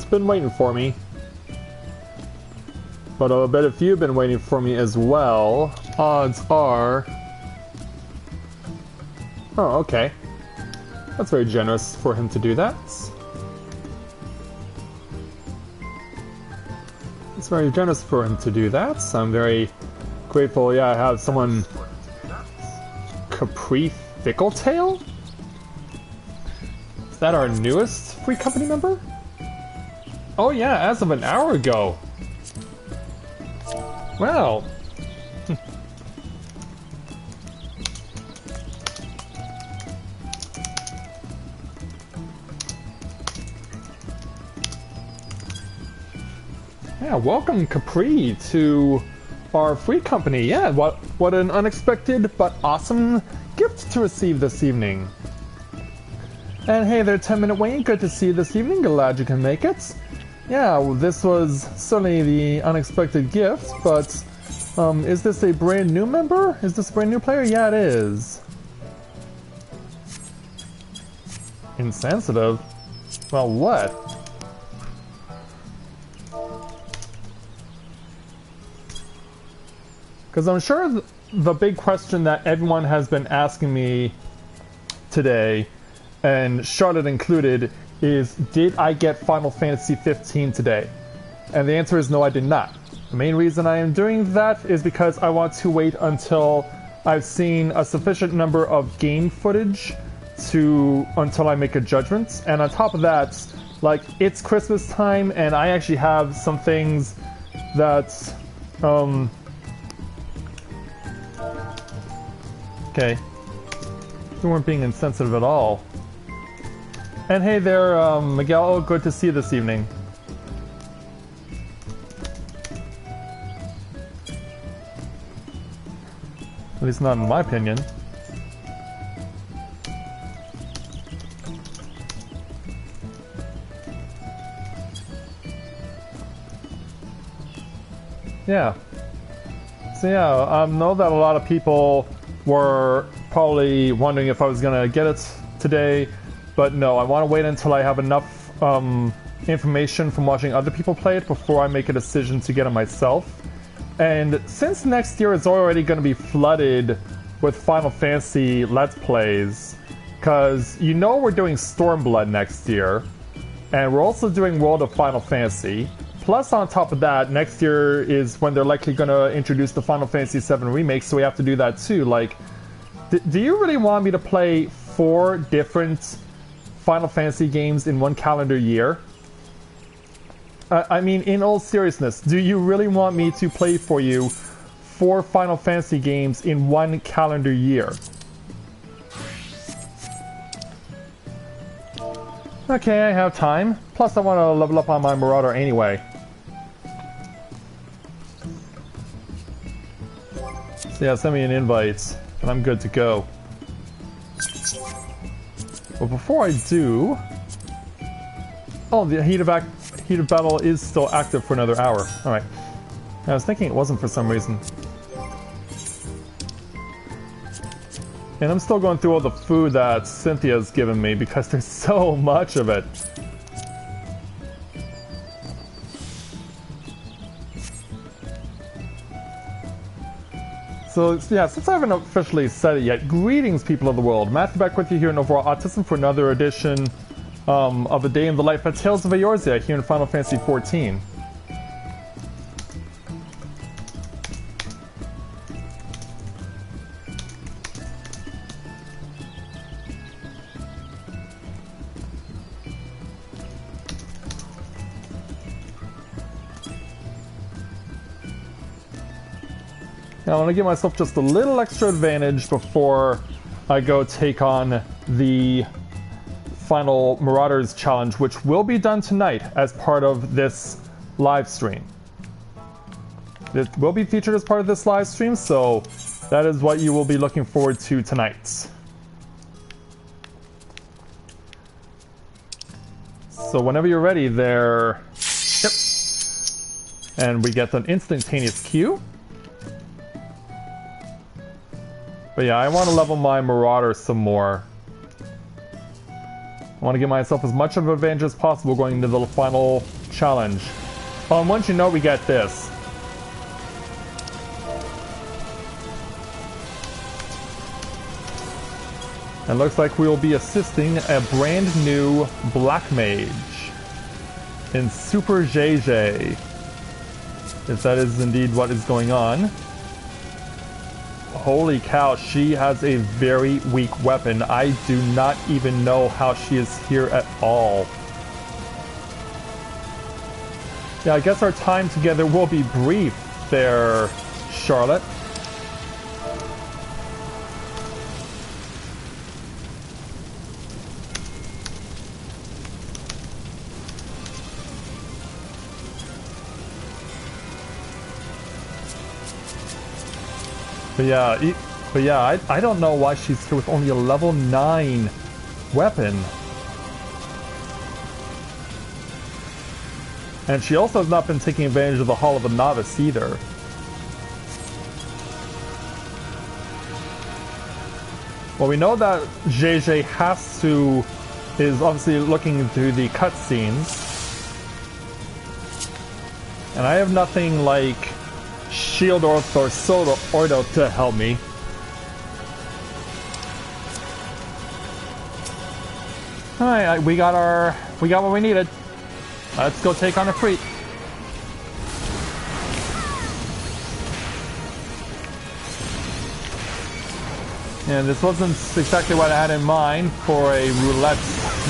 just been waiting for me. But I bet if you've been waiting for me as well, odds are... Oh, okay. That's very generous for him to do that. It's very generous for him to do that. I'm very grateful. Yeah, I have someone... Capri Fickletail? Is that our newest free company member? Oh yeah, as of an hour ago. Wow. Yeah, welcome Capri to our free company. Yeah, what an unexpected but awesome gift to receive this evening. And hey there, 10-Minute Wayne, good to see you this evening, glad you can make it. Yeah, well, this was certainly the unexpected gift, but is this a brand new member? Is this a brand new player? Yeah, it is. Insensitive? Well, what? Because I'm sure the big question that everyone has been asking me today, and Charlotte included, is did I get Final Fantasy 15 today? And the answer is no, I did not. The main reason I am doing that is because I want to wait until I've seen a sufficient number of game footage until I make a judgment. And on top of that, like, it's Christmas time and I actually have some things that okay. You weren't being insensitive at all. And hey there, Miguel, good to see you this evening. At least not in my opinion. Yeah. So yeah, I know that a lot of people were probably wondering if I was gonna get it today. But no, I want to wait until I have enough information from watching other people play it before I make a decision to get it myself. And since next year is already going to be flooded with Final Fantasy Let's Plays, because you know we're doing Stormblood next year, and we're also doing World of Final Fantasy. Plus, on top of that, next year is when they're likely going to introduce the Final Fantasy VII Remake, so we have to do that too. Like, do you really want me to play 4 different Final Fantasy games in one calendar year? I mean, in all seriousness, do you really want me to play for you 4 Final Fantasy games in one calendar year? Okay, I have time. Plus, I want to level up on my Marauder anyway. So yeah, send me an invite, and I'm good to go. But before I do... Oh, the heat of battle is still active for another hour. Alright. I was thinking it wasn't for some reason. And I'm still going through all the food that Cynthia's given me because there's so much of it. So, yeah, since I haven't officially said it yet, greetings, people of the world. Matthew back with you here in Novaura Autism for another edition of A Day in the Life at Tales of Eorzea here in Final Fantasy XIV. Now I want to give myself just a little extra advantage before I go take on the final Marauders challenge, which will be done tonight as part of this live stream. It will be featured as part of this live stream, so that is what you will be looking forward to tonight. So whenever you're ready there... Yep. And we get an instantaneous queue. But yeah, I want to level my Marauder some more. I I want to give myself as much of an advantage as possible going into the final challenge. Oh, and once you know we get this. It looks like we will be assisting a brand new Black Mage in Super JJ. If that is indeed what is going on. Holy cow, she has a very weak weapon. I do not even know how she is here at all. Yeah, I guess our time together will be brief there, Charlotte. But yeah, I don't know why she's here with only a level 9 weapon. And she also has not been taking advantage of the Hall of the Novice either. Well, we know that JJ is obviously looking into the cutscenes. And I have nothing like Shield or Ordo to help me. Alright, we got what we needed. Let's go take on a freak. And this wasn't exactly what I had in mind for a roulette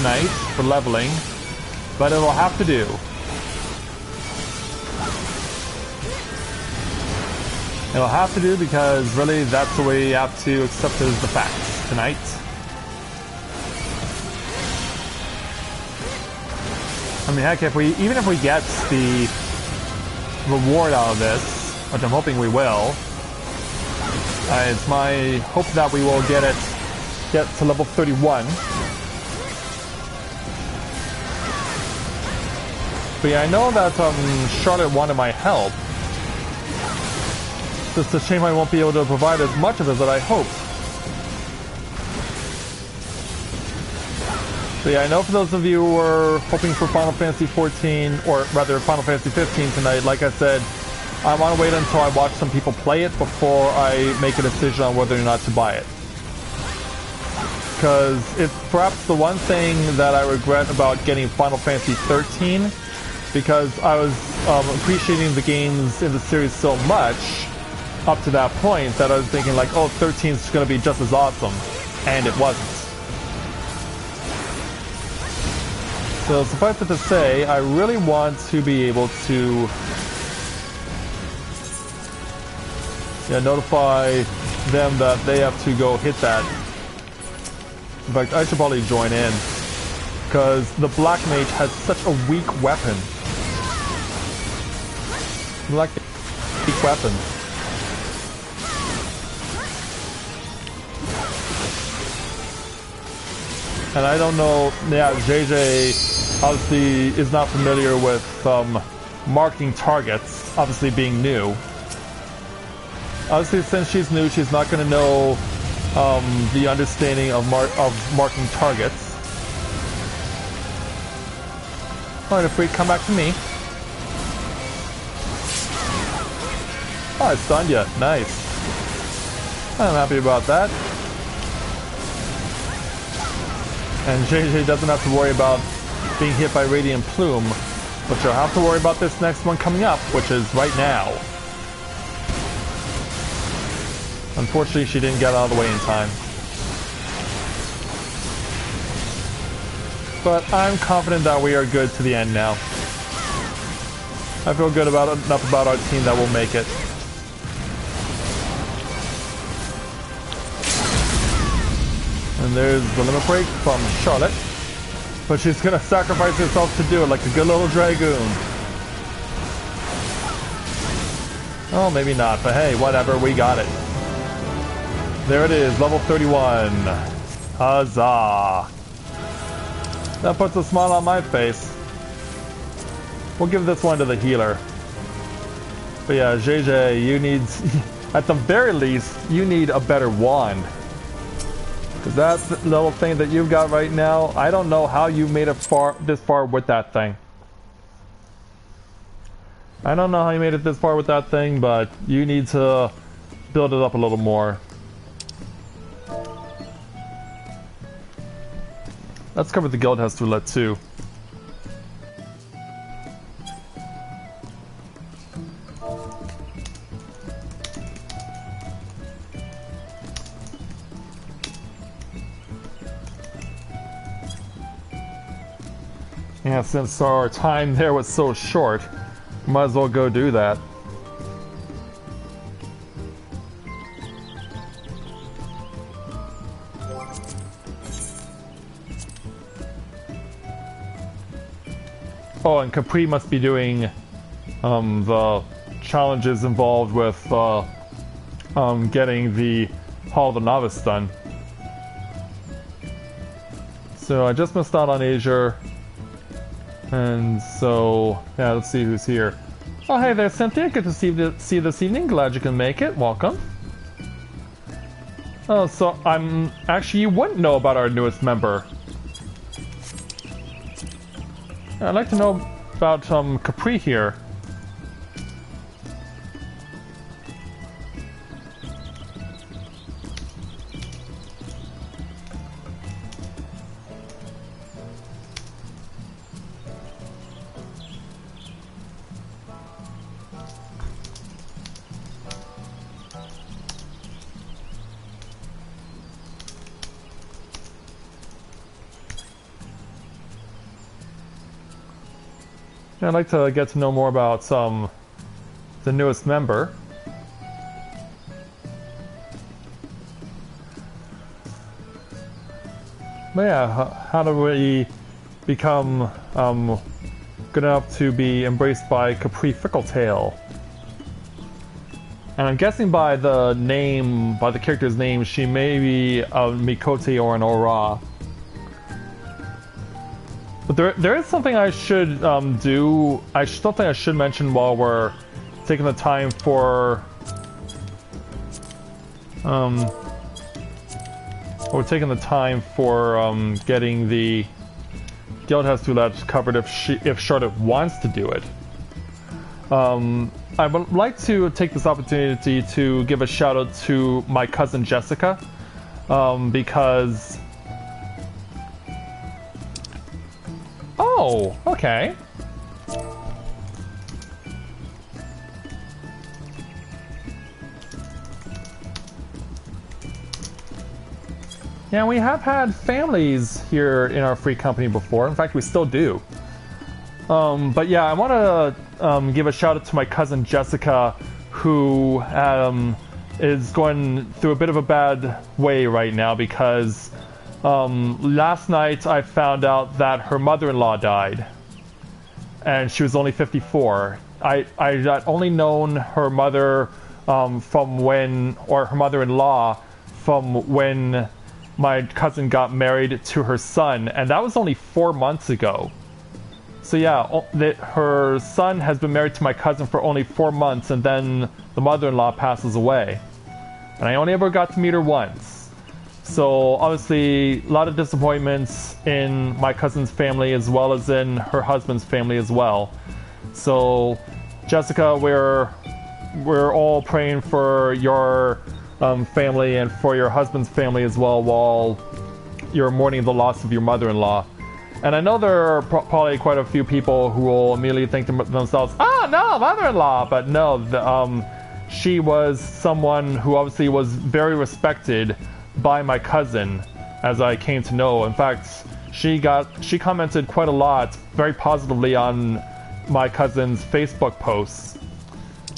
night for leveling, but it'll have to do. It'll have to do because really that's the way you have to accept as the facts tonight. I mean, heck, even if we get the reward out of this, which I'm hoping we will, it's my hope that we will get to level 31. But yeah, I know that Charlotte wanted my help. It's a shame I won't be able to provide as much of it as I hoped. So yeah, I know for those of you who are hoping for Final Fantasy 14, or rather Final Fantasy 15 tonight, like I said, I want to wait until I watch some people play it before I make a decision on whether or not to buy it. Because it's perhaps the one thing that I regret about getting Final Fantasy 13, because I was appreciating the games in the series so much up to that point that I was thinking like, oh, 13 is going to be just as awesome, and it wasn't. So suffice it to say, I really want to be able to notify them that they have to go hit that. In fact, I should probably join in, because the Black Mage has such a weak weapon. Weak weapon. And I don't know, yeah, JJ obviously is not familiar with marking targets, obviously being new. Obviously, since she's new, she's not going to know the understanding of marking targets. Alright, if we come back to me. Oh, I stunned you. Nice. I'm happy about that. And JJ doesn't have to worry about being hit by Radiant Plume, but she'll have to worry about this next one coming up, which is right now. Unfortunately, she didn't get out of the way in time. But I'm confident that we are good to the end now. I feel good enough about our team that we'll make it. And there's the limit break from Charlotte. But she's gonna sacrifice herself to do it like a good little dragoon. Oh, maybe not, but hey, whatever, we got it. There it is, level 31. Huzzah. That puts a smile on my face. We'll give this one to the healer. But yeah, JJ, you need, at the very least, you need a better wand. That little thing that you've got right now, I don't know how you made it this far with that thing. I don't know how you made it this far with that thing, but you need to build it up a little more. Let's cover the guild has roulette too. Yeah, since our time there was so short, might as well go do that. Oh, and Capri must be doing the challenges involved with getting the Hall of the Novice done. So I just missed out on Asia. And so, yeah, let's see who's here. Oh, hey there, Cynthia. Good to see you this evening. Glad you can make it. Welcome. Oh, so actually, you wouldn't know about our newest member. I'd like to know about Capri here. I'd like to get to know more about the newest member. But yeah, how do we become good enough to be embraced by Capri Fickletail? And I'm guessing by the name, by the character's name, she may be a Mikote or an Aura. But there is something I should do. Something I should mention while we're taking the time for getting the Guildhouse Roulette covered if Charlotte wants to do it. I would like to take this opportunity to give a shout out to my cousin Jessica, because... Oh, okay. Yeah, we have had families here in our free company before. In fact, we still do. But yeah, I want to give a shout out to my cousin Jessica, who is going through a bit of a bad way right now because last night I found out that her mother-in-law died, and she was only 54. I had only known her mother from when, or her mother-in-law from when my cousin got married to her son, and that was only 4 months ago. So yeah, her son has been married to my cousin for only 4 months, and then the mother-in-law passes away. And I only ever got to meet her once. So obviously, a lot of disappointments in my cousin's family as well as in her husband's family as well. So, Jessica, we're all praying for your family and for your husband's family as well while you're mourning the loss of your mother-in-law. And I know there are probably quite a few people who will immediately think to themselves, "Oh no, mother-in-law!" But no, she was someone who obviously was very respected by my cousin, as I came to know. In fact, she commented quite a lot, very positively on my cousin's Facebook posts.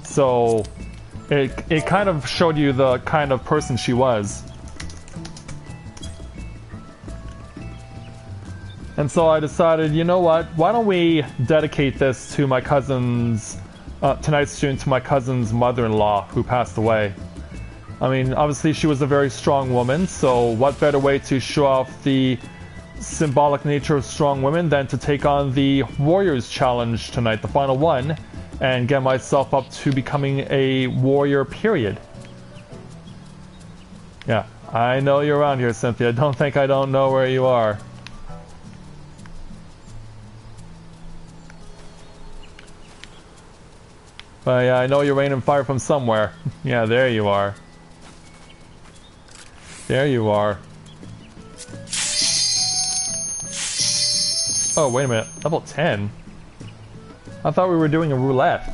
So it kind of showed you the kind of person she was. And so I decided, you know what? Why don't we dedicate this to my cousin's tonight's stream to my cousin's mother-in-law who passed away. I mean, obviously she was a very strong woman, so what better way to show off the symbolic nature of strong women than to take on the Warriors Challenge tonight, the final one, and get myself up to becoming a warrior, period. Yeah, I know you're around here, Cynthia. Don't think I don't know where you are. But yeah, I know you're raining fire from somewhere. Yeah, there you are. There you are. Oh, wait a minute. Level 10? I thought we were doing a roulette.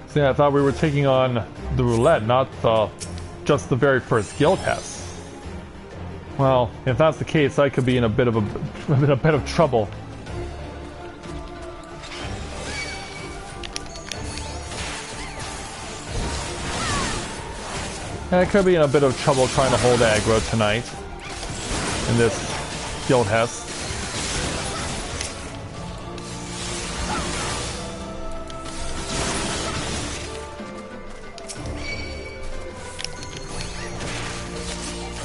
See, I thought we were taking on the roulette, not just the very first guild test. Well, if that's the case, I could be in a bit of trouble. I could be in a bit of trouble trying to hold aggro tonight in this guild test.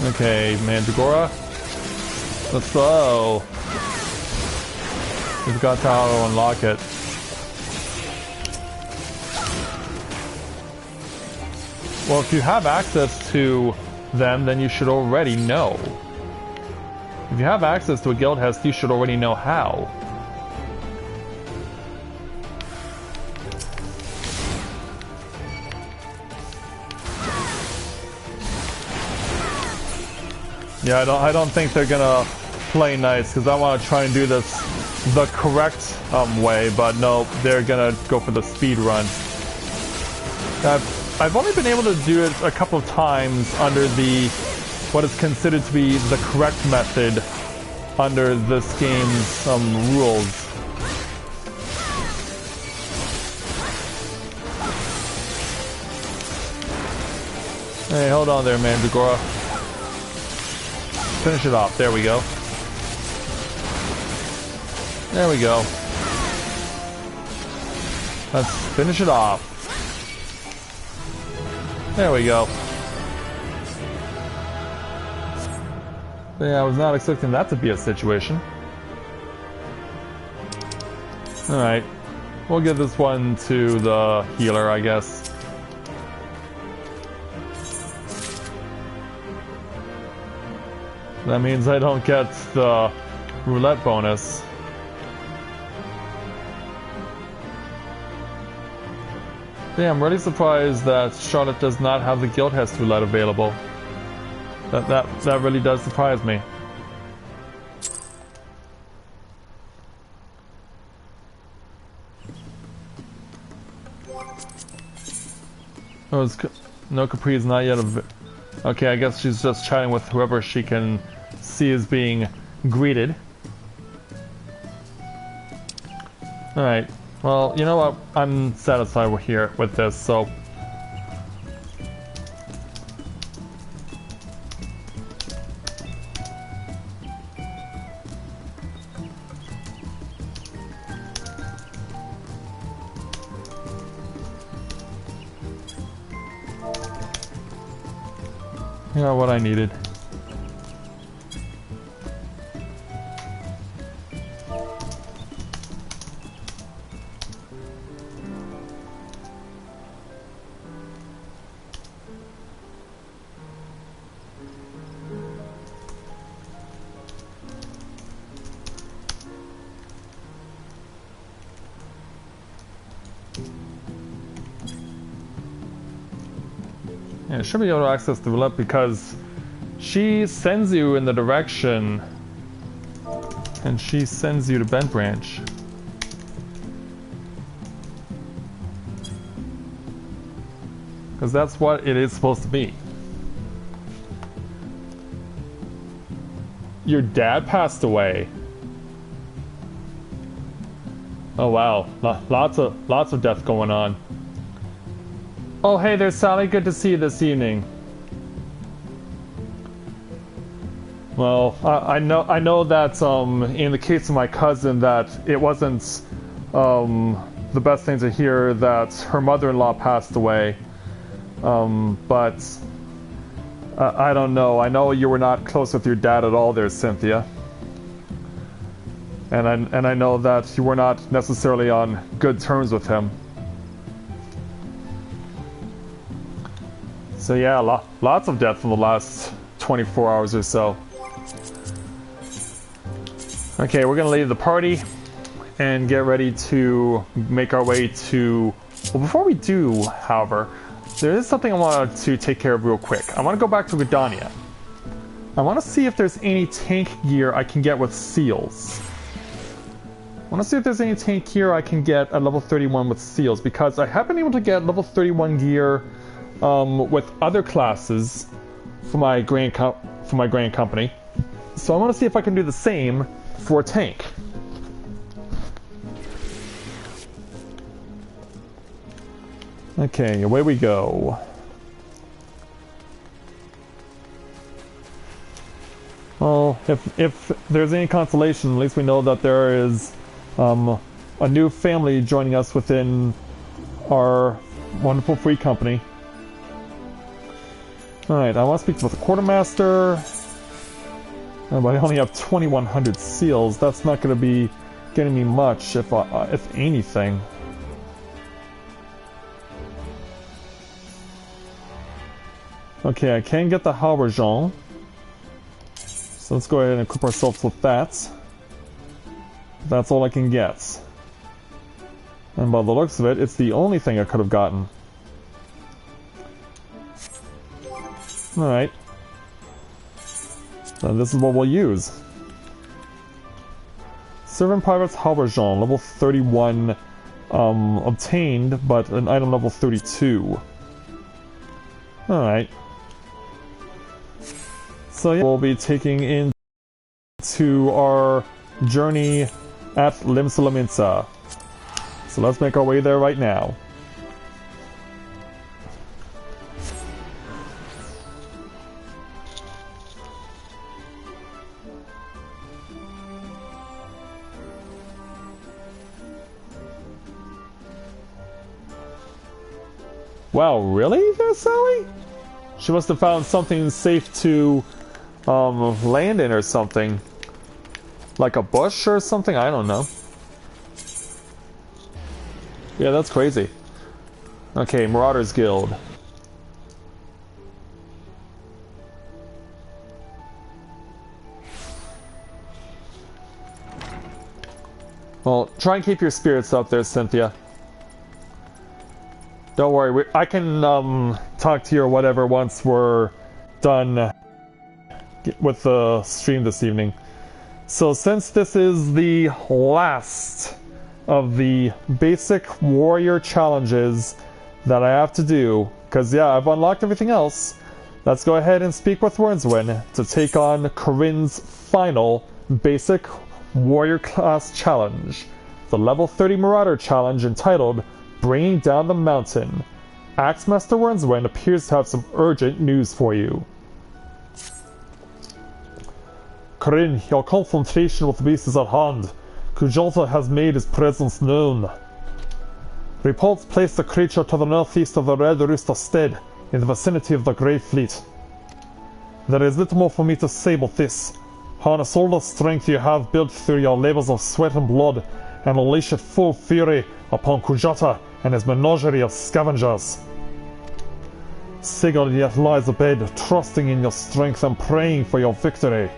Okay, Mandragora. Let's go. We've got to how to unlock it. Well, if you have access to them, then you should already know. If you have access to a guild test, you should already know how. Yeah, I don't think they're gonna play nice, because I want to try and do this the correct way, but no, they're gonna go for the speed run. I've only been able to do it a couple of times under the what is considered to be the correct method under this game's rules. Hey, hold on there, Mandragora. Finish it off. There we go. There we go. Let's finish it off. There we go. Yeah, I was not expecting that to be a situation. Alright. We'll give this one to the healer, I guess. That means I don't get the roulette bonus. Yeah, I'm really surprised that Charlotte does not have the guild test roulette available. That really does surprise me. Oh, no, Capri is not yet okay, I guess she's just chatting with whoever she can see as being greeted. Alright, well, you know what? I'm satisfied we're here with this, so... You know what I needed. Yeah, should be able to access the roulette because she sends you in the direction and she sends you to Bent Branch. Because that's what it is supposed to be. Your dad passed away. Oh wow, lots of death going on. Oh hey there, Sally. Good to see you this evening. Well, I know that in the case of my cousin that it wasn't the best thing to hear that her mother-in-law passed away. But I don't know. I know you were not close with your dad at all there, Cynthia. And I know that you were not necessarily on good terms with him. So yeah, lots of death in the last 24 hours or so. Okay, we're gonna leave the party and get ready to make our way to... Well, before we do, however, there is something I wanted to take care of real quick. I want to go back to Gridania. I want to see if there's any tank gear I can get with seals. I want to see if there's any tank gear I can get at level 31 with seals, because I have been able to get level 31 gear with other classes for my grand company. So I want to see if I can do the same for a tank. Okay, away we go. Well, if there's any consolation, at least we know that there is a new family joining us within our wonderful free company. Alright, I want to speak with the quartermaster. But I only have 2,100 seals. That's not going to be getting me much, if anything. Okay, I can get the Halberjean. So let's go ahead and equip ourselves with that. That's all I can get. And by the looks of it, it's the only thing I could have gotten. Alright. So this is what we'll use. Servant Pirate's Halberjean, level 31 obtained, but an item level 32. Alright. So yeah, we'll be taking into our journey at Limsa. So let's make our way there right now. Wow, really there, Sally? She must have found something safe to land in or something. Like a bush or something? I don't know. Yeah, that's crazy. Okay, Marauders Guild. Well, try and keep your spirits up there, Cynthia. Don't worry, I can talk to you or whatever once we're done with the stream this evening. So since this is the last of the basic warrior challenges that I have to do, because yeah, I've unlocked everything else, let's go ahead and speak with Wornswin to take on Corinne's final basic warrior class challenge, the level 30 Marauder challenge entitled Bringing Down the Mountain. Axemaster Wornswin appears to have some urgent news for you. Corinne, your confrontation with the beast is at hand. Kujota has made his presence known. Reports place the creature to the northeast of the Red Rooster Stead, in the vicinity of the Grey Fleet. There is little more for me to say about this. Harness all the strength you have built through your labors of sweat and blood, and unleash it full fury upon Kujata and his menagerie of scavengers. Sigurd yet lies abed, trusting in your strength and praying for your victory.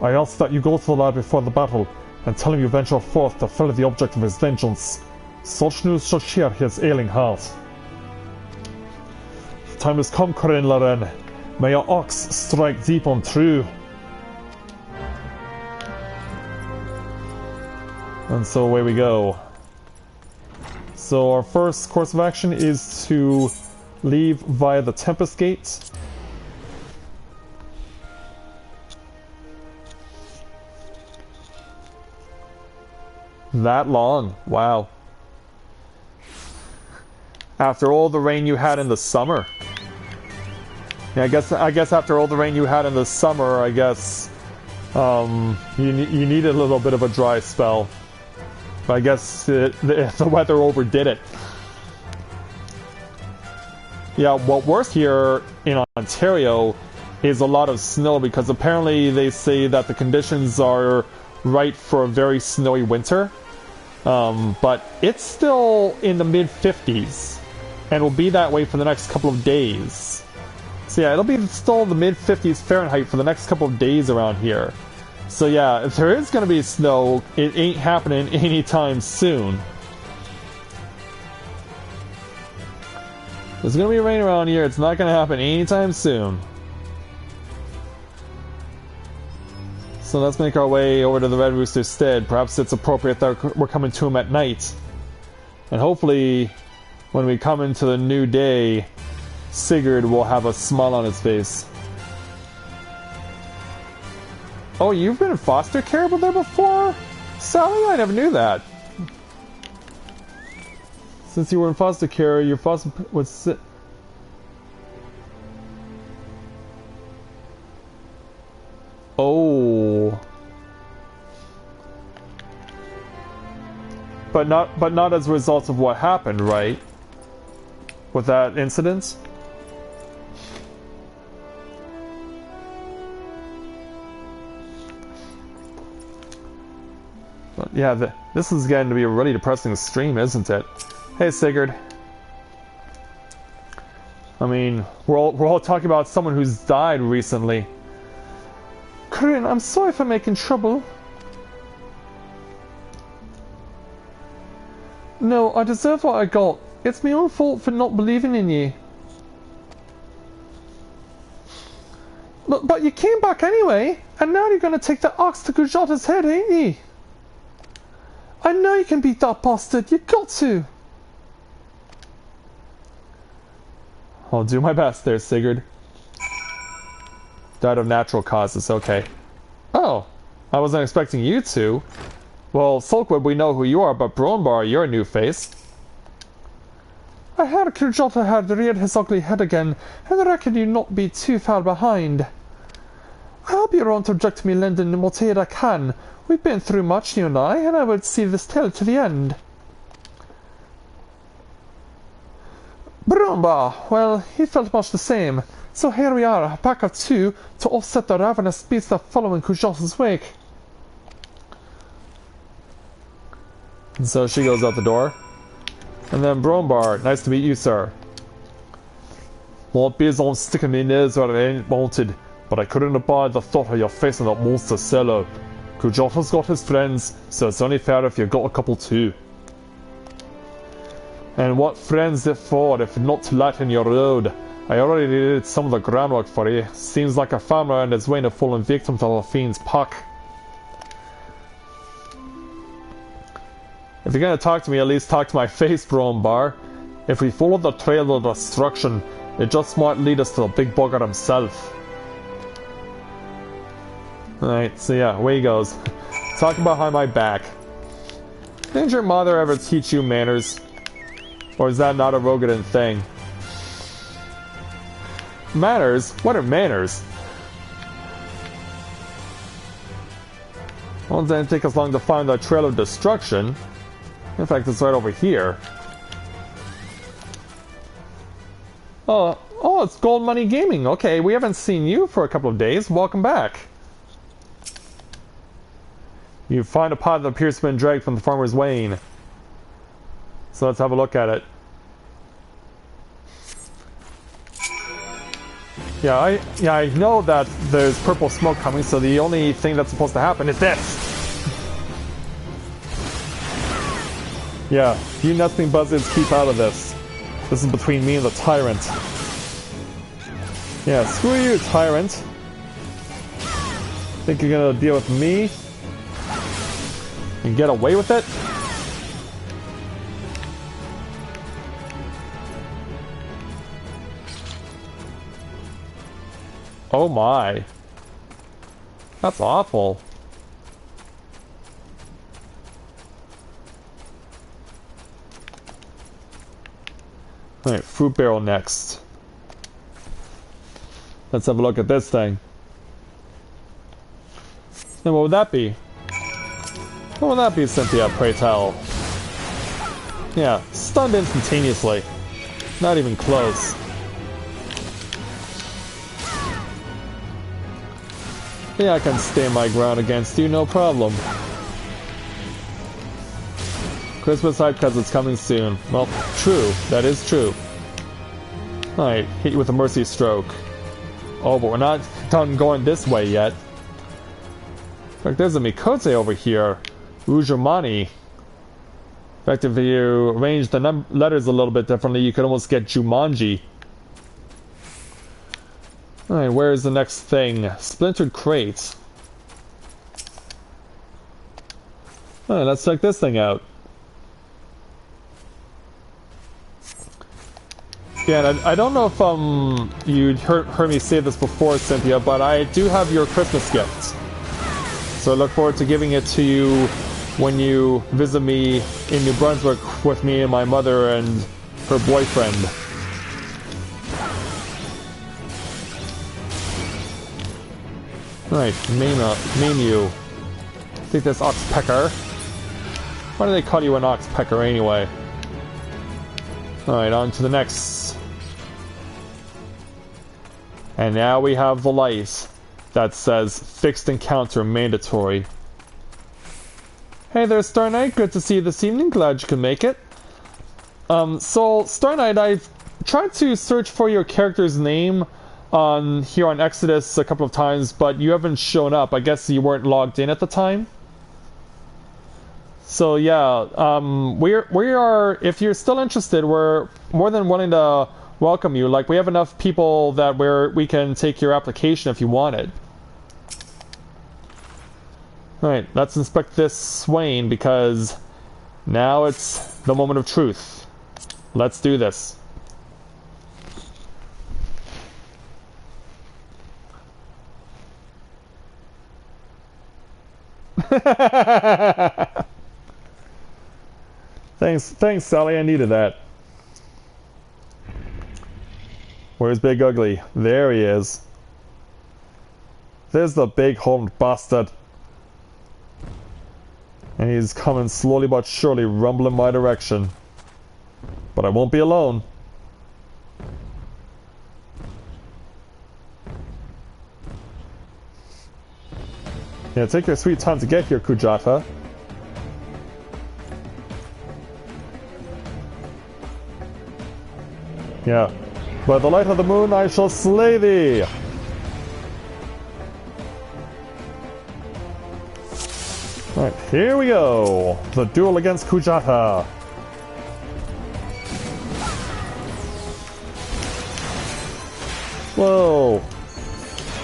I ask that you go to the lad before the battle, and tell him you venture forth to fell the object of his vengeance. Such news shall cheer his ailing heart. The time has come, Corinne Laren. May your ox strike deep and true. And so away we go. So our first course of action is to leave via the Tempest Gate. That long? Wow. After all the rain you had in the summer. Yeah, I guess after all the rain you had in the summer, I guess you needed a little bit of a dry spell. But I guess the weather overdid it. Yeah, what worse here in Ontario is a lot of snow because apparently they say that the conditions are right for a very snowy winter. But it's still in the mid-50s and will be that way for the next couple of days. So yeah, it'll be still the mid-50s Fahrenheit for the next couple of days around here. So yeah, if there is going to be snow, it ain't happening anytime soon. There's going to be rain around here, it's not going to happen anytime soon. So let's make our way over to the Red Rooster's stead. Perhaps it's appropriate that we're coming to him at night. And hopefully, when we come into the new day, Sigurd will have a smile on his face. Oh, you've been in foster care with her before? Sally, I never knew that. Since you were in foster care, your foster was... Oh. But not as a result of what happened, right? With that incident? But yeah, this is getting to be a really depressing stream, isn't it? Hey, Sigurd. I mean, we're all talking about someone who's died recently. Corinne, I'm sorry for making trouble. No, I deserve what I got. It's my own fault for not believing in you. But you came back anyway, and now you're gonna take the axe to Gujota's head, ain't you? I know you can beat that bastard, you got to! I'll do my best there, Sigurd. Died of natural causes, okay. Oh, I wasn't expecting you to. Well, Sulkwood, we know who you are, but Bronbar, you're a new face. I heard Kujota had reared his ugly head again, and I reckon you'd not be too far behind. I'll be around to object to me lending what aid I can. We've been through much, you and I would see this tale to the end. Bromba, well, he felt much the same. So here we are, a pack of two, to offset the ravenous beasts that follow in Kujota's wake. And so she goes out the door. And then Brombar, nice to meet you, sir. Won't be on sticking me nose where I ain't wanted, but I couldn't abide the thought of your facing that monster cello. Kujota's got his friends, so it's only fair if you got a couple too. And what friends it for if not to lighten your road? I already did some of the groundwork for you. Seems like a farmer on his way to falling victim to the fiend's puck. If you're gonna talk to me, at least talk to my face, Brombar. If we follow the trail of destruction, it just might lead us to the big bugger himself. Alright, so yeah, away he goes. Talking behind my back. Didn't your mother ever teach you manners? Or is that not a Rogadan thing? Manners? What are manners? Well, it didn't take us long to find the trail of destruction. In fact, it's right over here. Oh, it's Gold Money Gaming. Okay, we haven't seen you for a couple of days. Welcome back. You find a pot that appears to have been dragged from the farmer's wain. So let's have a look at it. Yeah, I know that there's purple smoke coming, so the only thing that's supposed to happen is this. Yeah, you nesting buzzards keep out of this. This is between me and the tyrant. Yeah, screw you, tyrant. Think you're gonna deal with me? And get away with it? Oh my. That's awful. Alright, fruit barrel next. Let's have a look at this thing. And what would that be? What would that be, Cynthia, pray tell? Yeah, stunned instantaneously. Not even close. Yeah, I can stand my ground against you, no problem. Christmas hype because it's coming soon. Well, true. That is true. Alright, hit you with a mercy stroke. Oh, but we're not done going this way yet. In fact, there's a Mikote over here. Ujumani. In fact, if you arrange the letters a little bit differently, you could almost get Jumanji. Alright, where's the next thing? Splintered crates. Alright, let's check this thing out. Yeah, and I don't know if you'd heard me say this before, Cynthia, but I do have your Christmas gift. So I look forward to giving it to you when you visit me in New Brunswick with me and my mother and her boyfriend. Right, name you. I think that's Oxpecker. Why do they call you an Oxpecker anyway? Alright, on to the next. And now we have the light that says fixed encounter mandatory. Hey there, Star Knight. Good to see you this evening. Glad you could make it. So, Star Knight, I've tried to search for your character's name here on Exodus a couple of times, but you haven't shown up. I guess you weren't logged in at the time. So yeah, we are. If you're still interested, we're more than willing to welcome you. Like, we have enough people that we can take your application if you want it. Alright, let's inspect this Swain, because now it's the moment of truth. Let's do this. Thanks, Sally. I needed that. Where's Big Ugly? There he is. There's the big-horned bastard. And he's coming slowly but surely, rumbling my direction. But I won't be alone. Yeah, take your sweet time to get here, Kujata. Yeah. By the light of the moon I shall slay thee! Alright, here we go! The duel against Kujata! Whoa!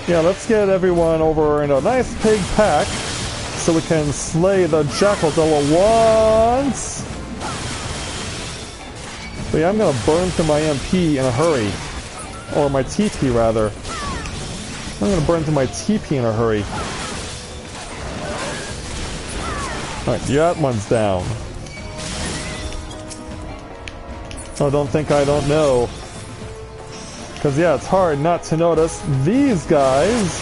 Yeah, let's get everyone over in a nice big pack so we can slay the Jackal Devil once! But yeah, I'm gonna burn through my MP in a hurry. Or my TP, rather. I'm gonna burn through my TP in a hurry. Alright, that one's down. Oh, don't think I don't know. Because, yeah, it's hard not to notice these guys.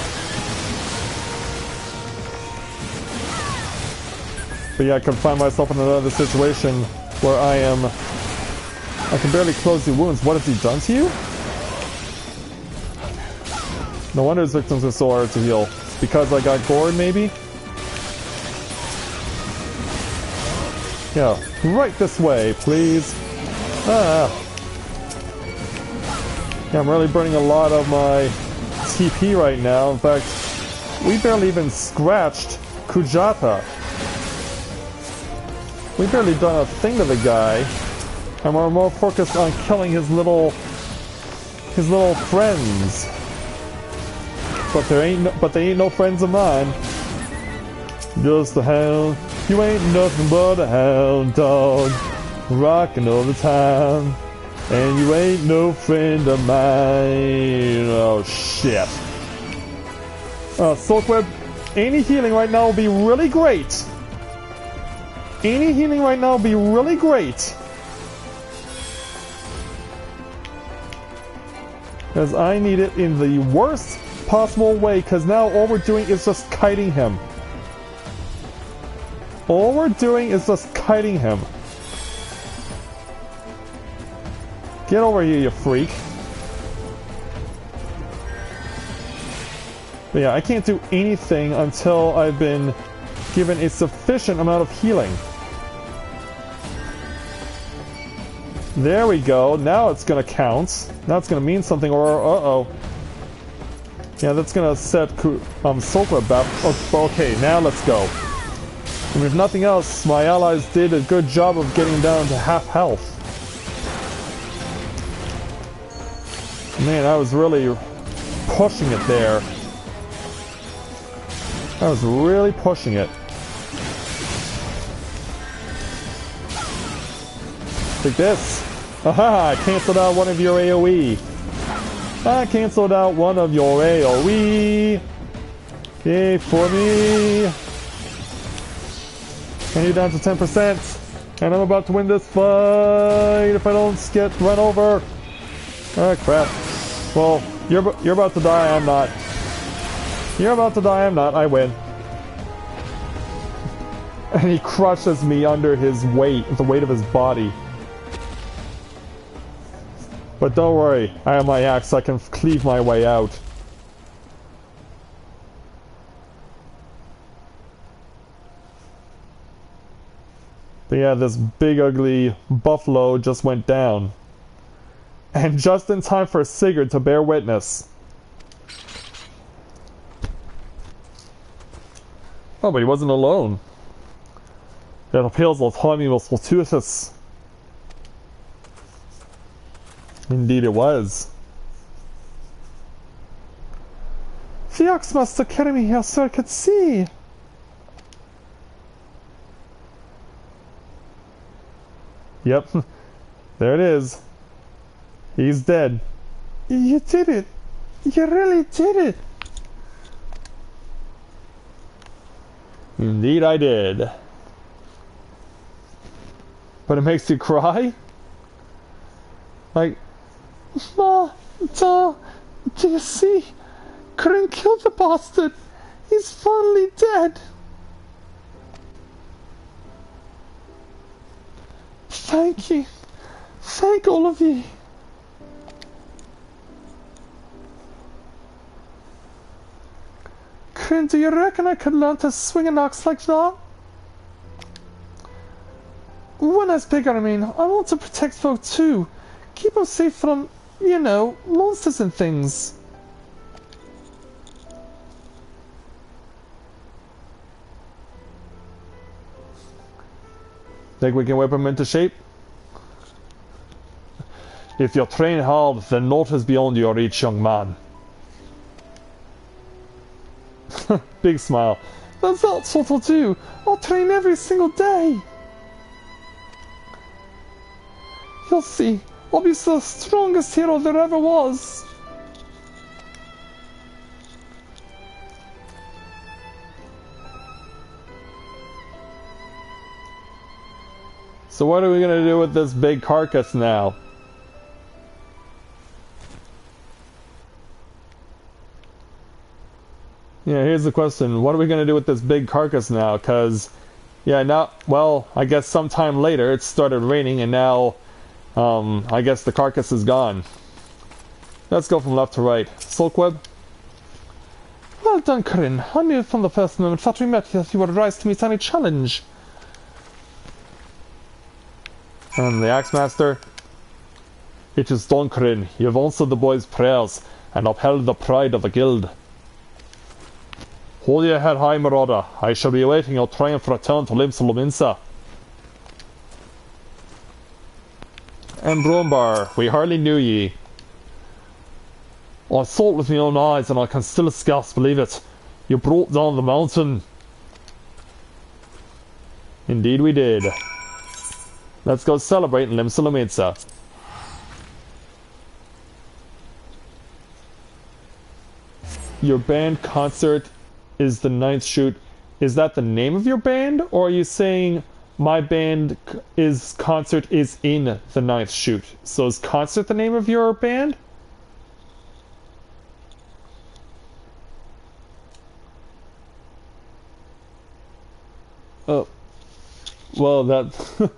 But yeah, I can find myself in another situation where I can barely close the wounds. What has he done to you? No wonder his victims are so hard to heal. It's because I got gored, maybe? Yeah, right this way, please. Ah. Yeah, I'm really burning a lot of my TP right now. In fact, we barely even scratched Kujata. We barely done a thing to the guy. And we're more focused on killing his little friends. But they ain't no friends of mine. Just a hound. You ain't nothing but a hound dog, rocking all the time. And you ain't no friend of mine. Oh shit. Silkweb, any healing right now will be really great. Any healing right now will be really great. Because I need it in the worst possible way, because now all we're doing is just kiting him. All we're doing is just kiting him. Get over here, you freak. But yeah, I can't do anything until I've been given a sufficient amount of healing. There we go. Now it's gonna count. Now it's gonna mean something, or uh-oh. Yeah, that's gonna set Soulweb back. Okay, now let's go. And if nothing else, my allies did a good job of getting down to half health. Man, I was really pushing it there. I was really pushing it. Take this. Aha! I canceled out one of your AoE. I canceled out one of your AoE. Yay for me. And you're down to 10%. And I'm about to win this fight if I don't get run over. Ah, crap. Well, you're about to die, I'm not. You're about to die, I'm not. I win. And he crushes me under his weight, the weight of his body. But don't worry, I have my axe, so I can cleave my way out. But yeah, this big ugly buffalo just went down. And just in time for Sigurd to bear witness. Oh, but he wasn't alone. Det appears that timing was fortuitous. Indeed it was. The ox master carried me here so I could see. Yep, there it is. He's dead. You did it. You really did it. Indeed I did. But it makes you cry? Like, Ma, Da, do you see? Corinne killed the bastard. He's finally dead. Thank you. Thank all of you. Corinne, do you reckon I could learn to swing an axe like that? When I was bigger, I mean, I want to protect folk too. Keep us safe from, you know, monsters and things. Think we can whip him into shape? If you train hard, then naught is beyond your reach, young man. Big smile. That's what I'll do. I'll train every single day. You'll see. I'll be the strongest hero there ever was. So what are we gonna do with this big carcass now? Yeah, here's the question. What are we gonna do with this big carcass now? Cause, yeah, now, well, I guess sometime later it started raining and now, I guess the carcass is gone. Let's go from left to right. Soulweb? Well done, Corinne. I knew from the first moment that we met that you would rise to meet any challenge. And the Axemaster? It is done, Corinne. You have answered the boys' prayers and upheld the pride of the guild. Hold your head high, Marauder. I shall be awaiting your triumph return to Limsa. And Brombar, we hardly knew ye. I saw it with my own eyes, and I can still scarce believe it. You brought down the mountain. Indeed we did. Let's go celebrate in Limsa. Your band concert is the 9th shoot. Is that the name of your band, or are you saying my band concert is in the 9th shoot? So is concert the name of your band? Oh, well that.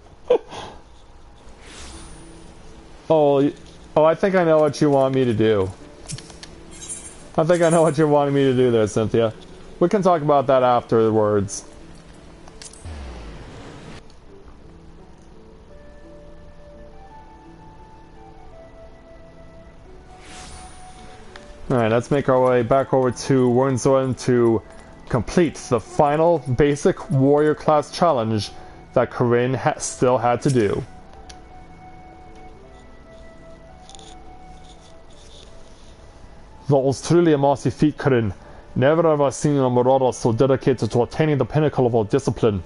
Oh, I think I know what you want me to do. I think I know what you're wanting me to do there, Cynthia. We can talk about that afterwards. Alright, let's make our way back over to Eorzea to complete the final basic warrior class challenge that Corinne still had to do. That was truly a mighty feat, Corinne. Never have I seen a marauder so dedicated to attaining the pinnacle of our discipline.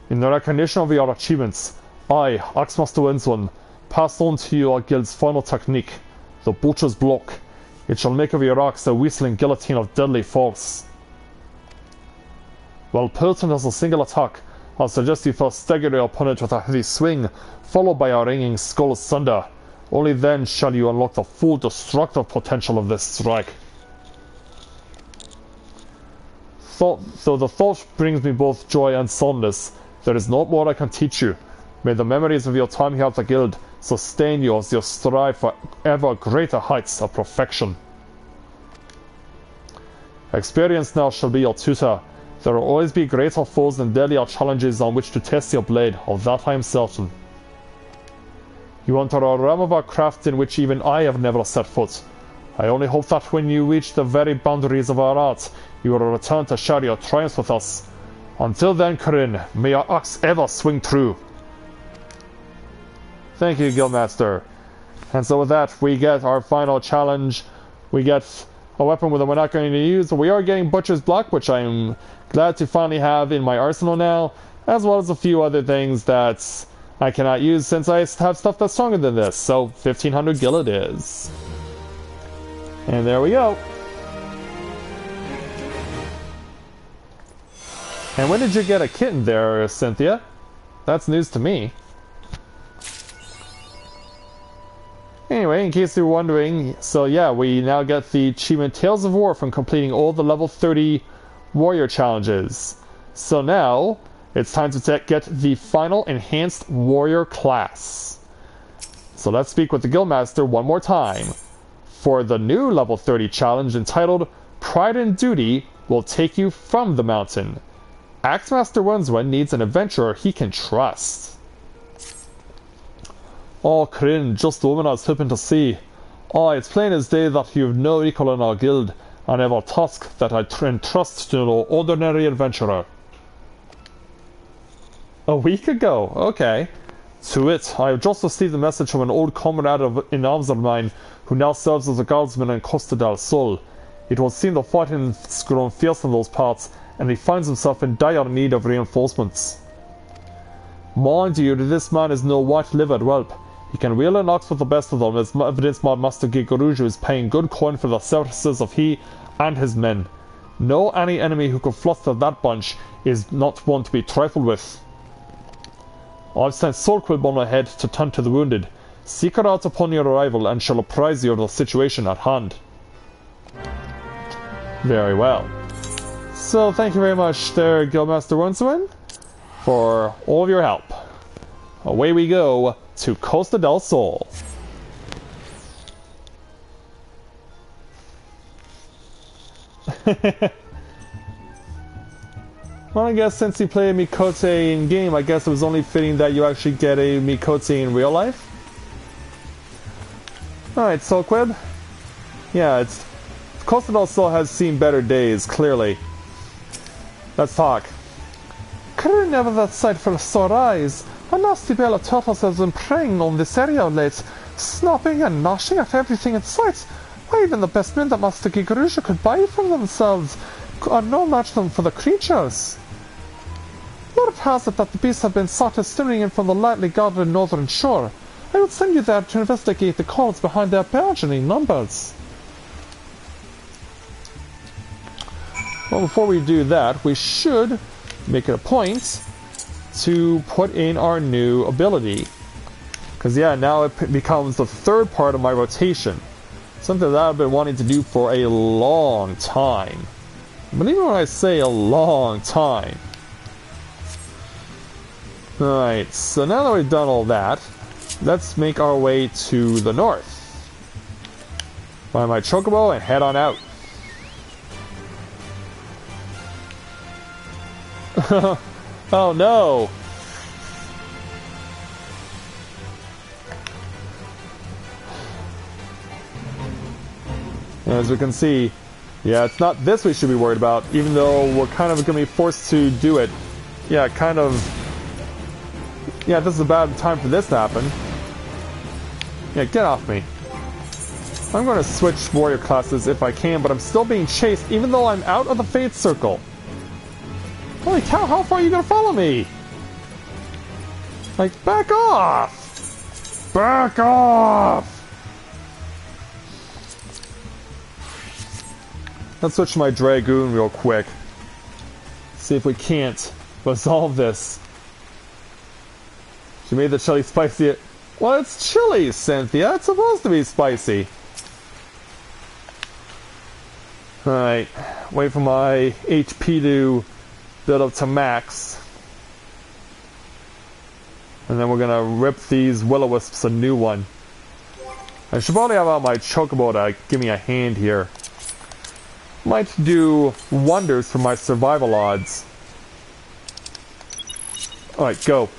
In recognition of your achievements, I, Axmaster Winston, pass on to you our guild's final technique, the Butcher's Block. It shall make of your axe a whistling guillotine of deadly force. While potent as a single attack, I suggest you first stagger your opponent with a heavy swing, followed by a ringing skull sunder. Only then shall you unlock the full destructive potential of this strike. Though the thought brings me both joy and soreness, there is not more I can teach you. May the memories of your time here at the guild sustain you as you strive for ever greater heights of perfection. Experience now shall be your tutor. There will always be greater foes and deadlier challenges on which to test your blade, of that I am certain. You enter a realm of our craft in which even I have never set foot. I only hope that when you reach the very boundaries of our art, you will return to share your triumphs with us. Until then, Corinne, may your axe ever swing true. Thank you, Guildmaster. And so with that, we get our final challenge. We get a weapon that we're not going to use. We are getting Butcher's Block, which I'm glad to finally have in my arsenal now, as well as a few other things that I cannot use since I have stuff that's stronger than this. So 1500 gil it is. And there we go. And when did you get a kitten there, Cynthia? That's news to me. Anyway, in case you're wondering, so yeah, we now get the achievement Tales of War from completing all the level 30 warrior challenges. So now, it's time to get the final enhanced warrior class. So let's speak with the Guildmaster one more time. For the new level 30 challenge entitled Pride and Duty will take you from the mountain. Axmaster Winston needs an adventurer he can trust. Oh, Corinne, just the woman I was hoping to see. Oh, it's plain as day that you have no equal in our guild, and have a task that I entrust to no ordinary adventurer. A week ago? Okay. To it, I have just received a message from an old comrade in arms of mine, who now serves as a guardsman in Costa del Sol. It would seem the fighting's grown fierce in those parts, and he finds himself in dire need of reinforcements. Mind you, this man is no white-livered whelp. He can wheel an ox with the best of them, as evidenced by Master Gigoruju is paying good coin for the services of he and his men. No any enemy who could fluster that bunch is not one to be trifled with. I've sent Soulquib ahead to tend to the wounded. Seek her out upon your arrival and shall apprise you of the situation at hand. Very well. So thank you very much there, Guildmaster Winston, for all of your help. Away we go to Costa del Sol. Well, I guess since you play a Mikote in game, I guess it was only fitting that you actually get a Mikote in real life. Alright, Soulquib. Yeah, Costa del Sol has seen better days, clearly. Let's talk. Could never that sight for sore eyes. A nasty bale of turtles has been preying on this area of late, snapping and gnashing at everything in sight. Why, even the best men that Master Gigoruju could buy from themselves are no match them for the creatures. Word has it that the beasts have been sought as steering in from the lightly guarded northern shore. I would send you there to investigate the cause behind their burgeoning numbers. Well, before we do that, we should make it a point to put in our new ability. Because yeah, now it becomes the third part of my rotation. Something that I've been wanting to do for a long time. But even when I say a long time. Alright, so now that we've done all that, let's make our way to the north. Find my chocobo and head on out. Oh no! As we can see, yeah, it's not this we should be worried about, even though we're kind of going to be forced to do it. Yeah, kind of... Yeah, this is a bad time for this to happen. Yeah, get off me. I'm going to switch warrior classes if I can, but I'm still being chased even though I'm out of the Fate Circle. Holy cow, how far are you going to follow me? Like, back off! Back off! Let's switch to my Dragoon real quick. See if we can't resolve this. She made the chili spicy. Well, it's chili, Cynthia. It's supposed to be spicy. Alright. Wait for my HP to build up to max. And then we're gonna rip these will-o-wisps a new one. I should probably have out my chocobo to give me a hand here. Might do wonders for my survival odds. Alright, go.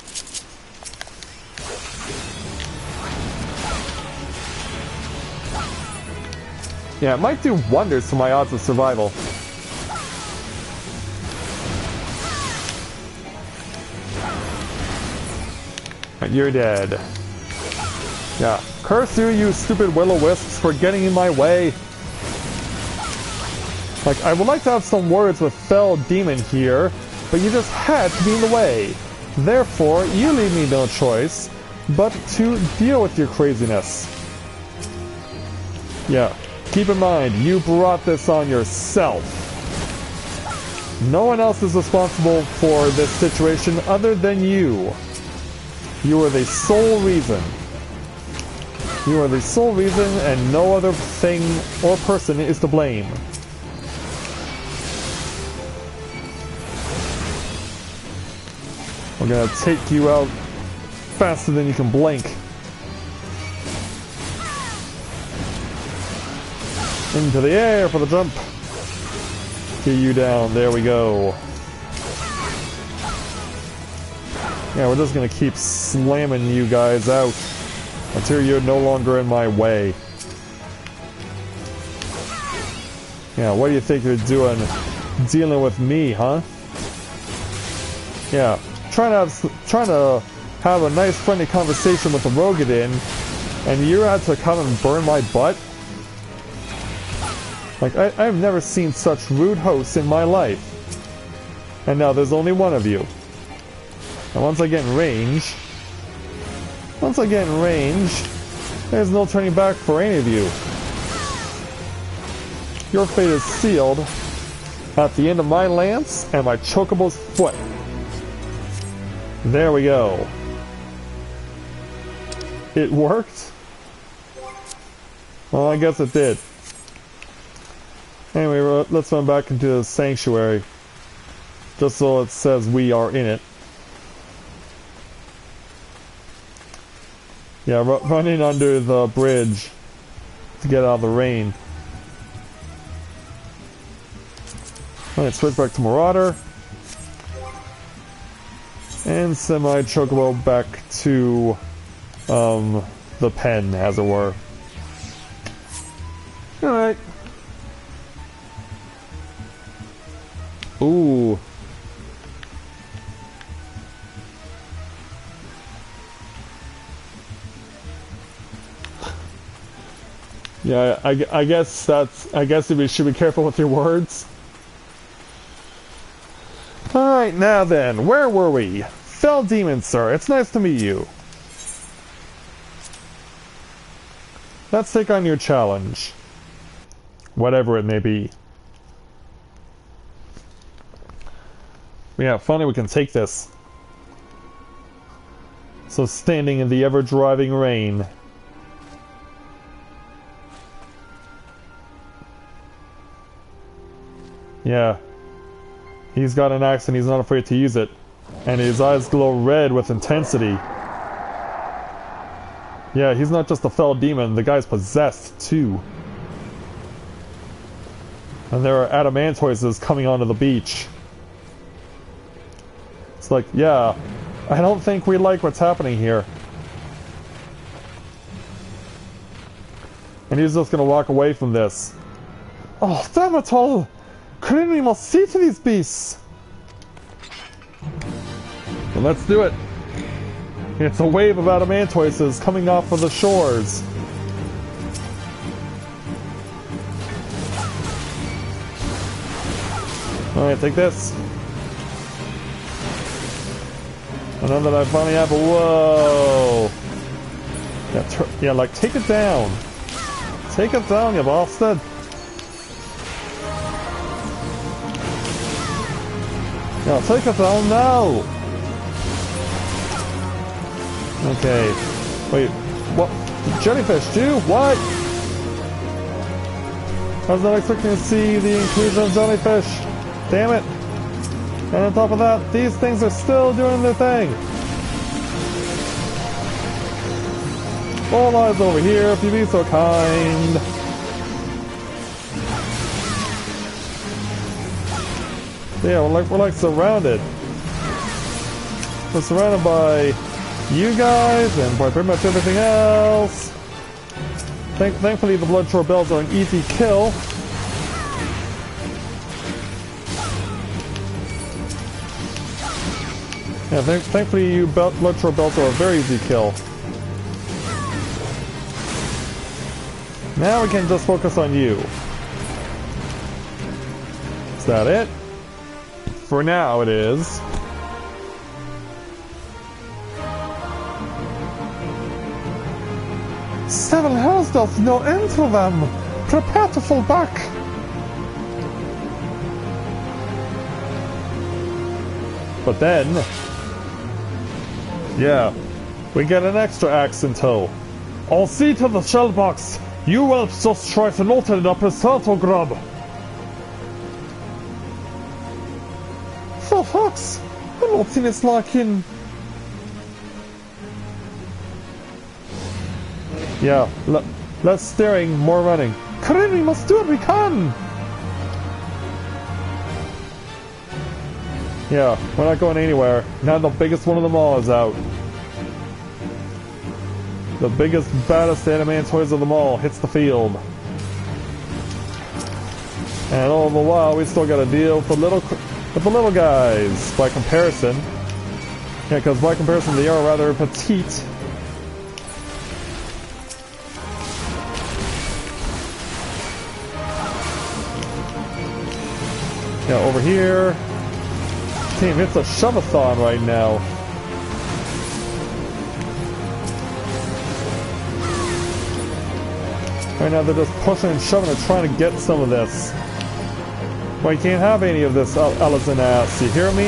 Yeah, it might do wonders for my odds of survival. Right, you're dead. Yeah, curse you, you stupid will-o-wisps, for getting in my way. Like, I would like to have some words with Fell Demon here, but you just had to be in the way. Therefore, you leave me no choice but to deal with your craziness. Yeah, keep in mind, you brought this on yourself. No one else is responsible for this situation other than you. You are the sole reason. You are the sole reason, and no other thing or person is to blame. We're gonna take you out faster than you can blink. Into the air for the jump. Get you down. There we go. Yeah, we're just gonna keep slamming you guys out until you're no longer in my way. Yeah, what do you think you're doing dealing with me, huh? Yeah, trying to have a nice friendly conversation with the Rogadin, and you had to come and burn my butt? Like, I've never seen such rude hosts in my life. And now there's only one of you. And once I get in range, there's no turning back for any of you. Your fate is sealed at the end of my lance and my chocobo's foot. There we go. It worked? Well, I guess it did. Anyway, let's run back into the sanctuary. Just so it says we are in it. Yeah, running under the bridge to get out of the rain. Alright, switch back to Marauder. And send my chocobo back to the pen, as it were. Alright. Ooh. Yeah, I guess you should be careful with your words. Alright, now then, where were we? Fell Demon, sir, it's nice to meet you. Let's take on your challenge. Whatever it may be. Yeah, finally we can take this. So standing in the ever-driving rain. Yeah. He's got an axe and he's not afraid to use it. And his eyes glow red with intensity. Yeah, he's not just a fell demon, the guy's possessed too. And there are adamantoises coming onto the beach. It's like, yeah, I don't think we like what's happening here. And he's just gonna walk away from this. Oh, damn it all! Corinne must see to these beasts! Well, let's do it! It's a wave of adamantoises coming off of the shores. Alright, take this. And now that I finally have a... Whoa! Yeah, like, take it down. Take it down, you bastard! Yeah, take it down now! Okay. Wait, what? Jellyfish, too? What? I was not expecting to see the inclusion of jellyfish. Damn it. And on top of that, these things are still doing their thing. All eyes over here, if you'd be so kind. Yeah, we're like surrounded. We're surrounded by you guys and by pretty much everything else. Thankfully, the bloodshore bells are an easy kill. Yeah, thankfully, you bloodshore bells are a very easy kill. Now we can just focus on you. Is that it? For now, it is. Seven hells doth no end to them. Prepare to fall back. But then, yeah, we get an extra axe in tow. I'll see to the shell box. You will just try to load it up yourself, or grub. For fucks, I'm not seeing it's like in. Yeah, less staring, more running. Corinne, we must do what we can! Yeah, we're not going anywhere. Now the biggest one of them all is out. The biggest, baddest adamantoids of them all hits the field. And all the while, we still gotta deal with the little guys, by comparison. Yeah, because by comparison, they are rather petite. Yeah, over here. Team, it's a shove-a-thon right now. Right now they're just pushing and shoving and trying to get some of this. Well, you can't have any of this, Ellison ass. You hear me?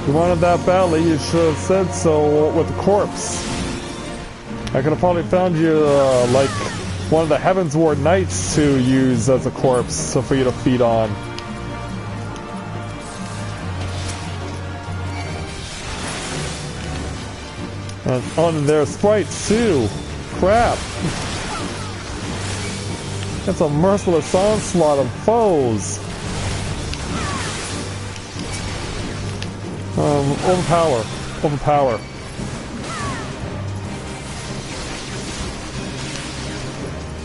You wanted that badly, you should have said so with the corpse. I could have probably found you, like, one of the Heavensward knights to use as a corpse, so for you to feed on. And on their sprites too. Crap. That's a merciless onslaught of foes. Overpower.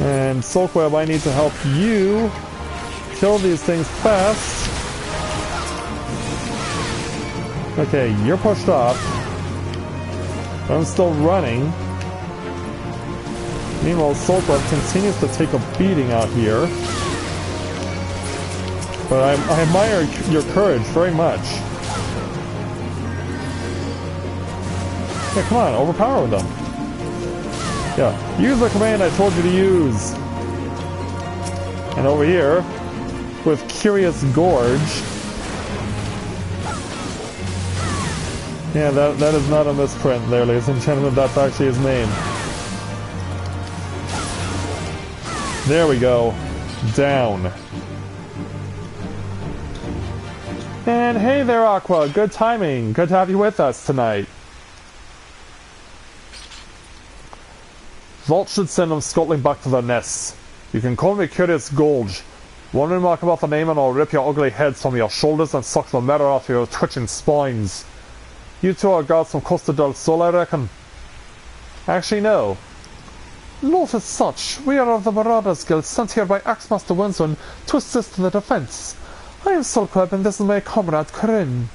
And Sulkweb, I need to help you kill these things fast. Okay, you're pushed off. I'm still running. Meanwhile, Sulkweb continues to take a beating out here. But I admire your courage very much. Yeah, come on, overpower them. Yeah, use the command I told you to use. And over here, with Curious Gorge. Yeah, that is not a misprint there, ladies and gentlemen. That's actually his name. There we go. Down. And hey there, Aqua. Good timing. Good to have you with us tonight. That should send them scuttling back to their nests. You can call me Curious Gulge. One remark about the name and I'll rip your ugly heads from your shoulders and suck the marrow off your twitching spines. You two are gods from Costa del Sol, I reckon. Actually, no. Not as such. We are of the Marauders Guild sent here by Axemaster Winston to assist in the defense. I am Sulqueb and this is my comrade Corinne.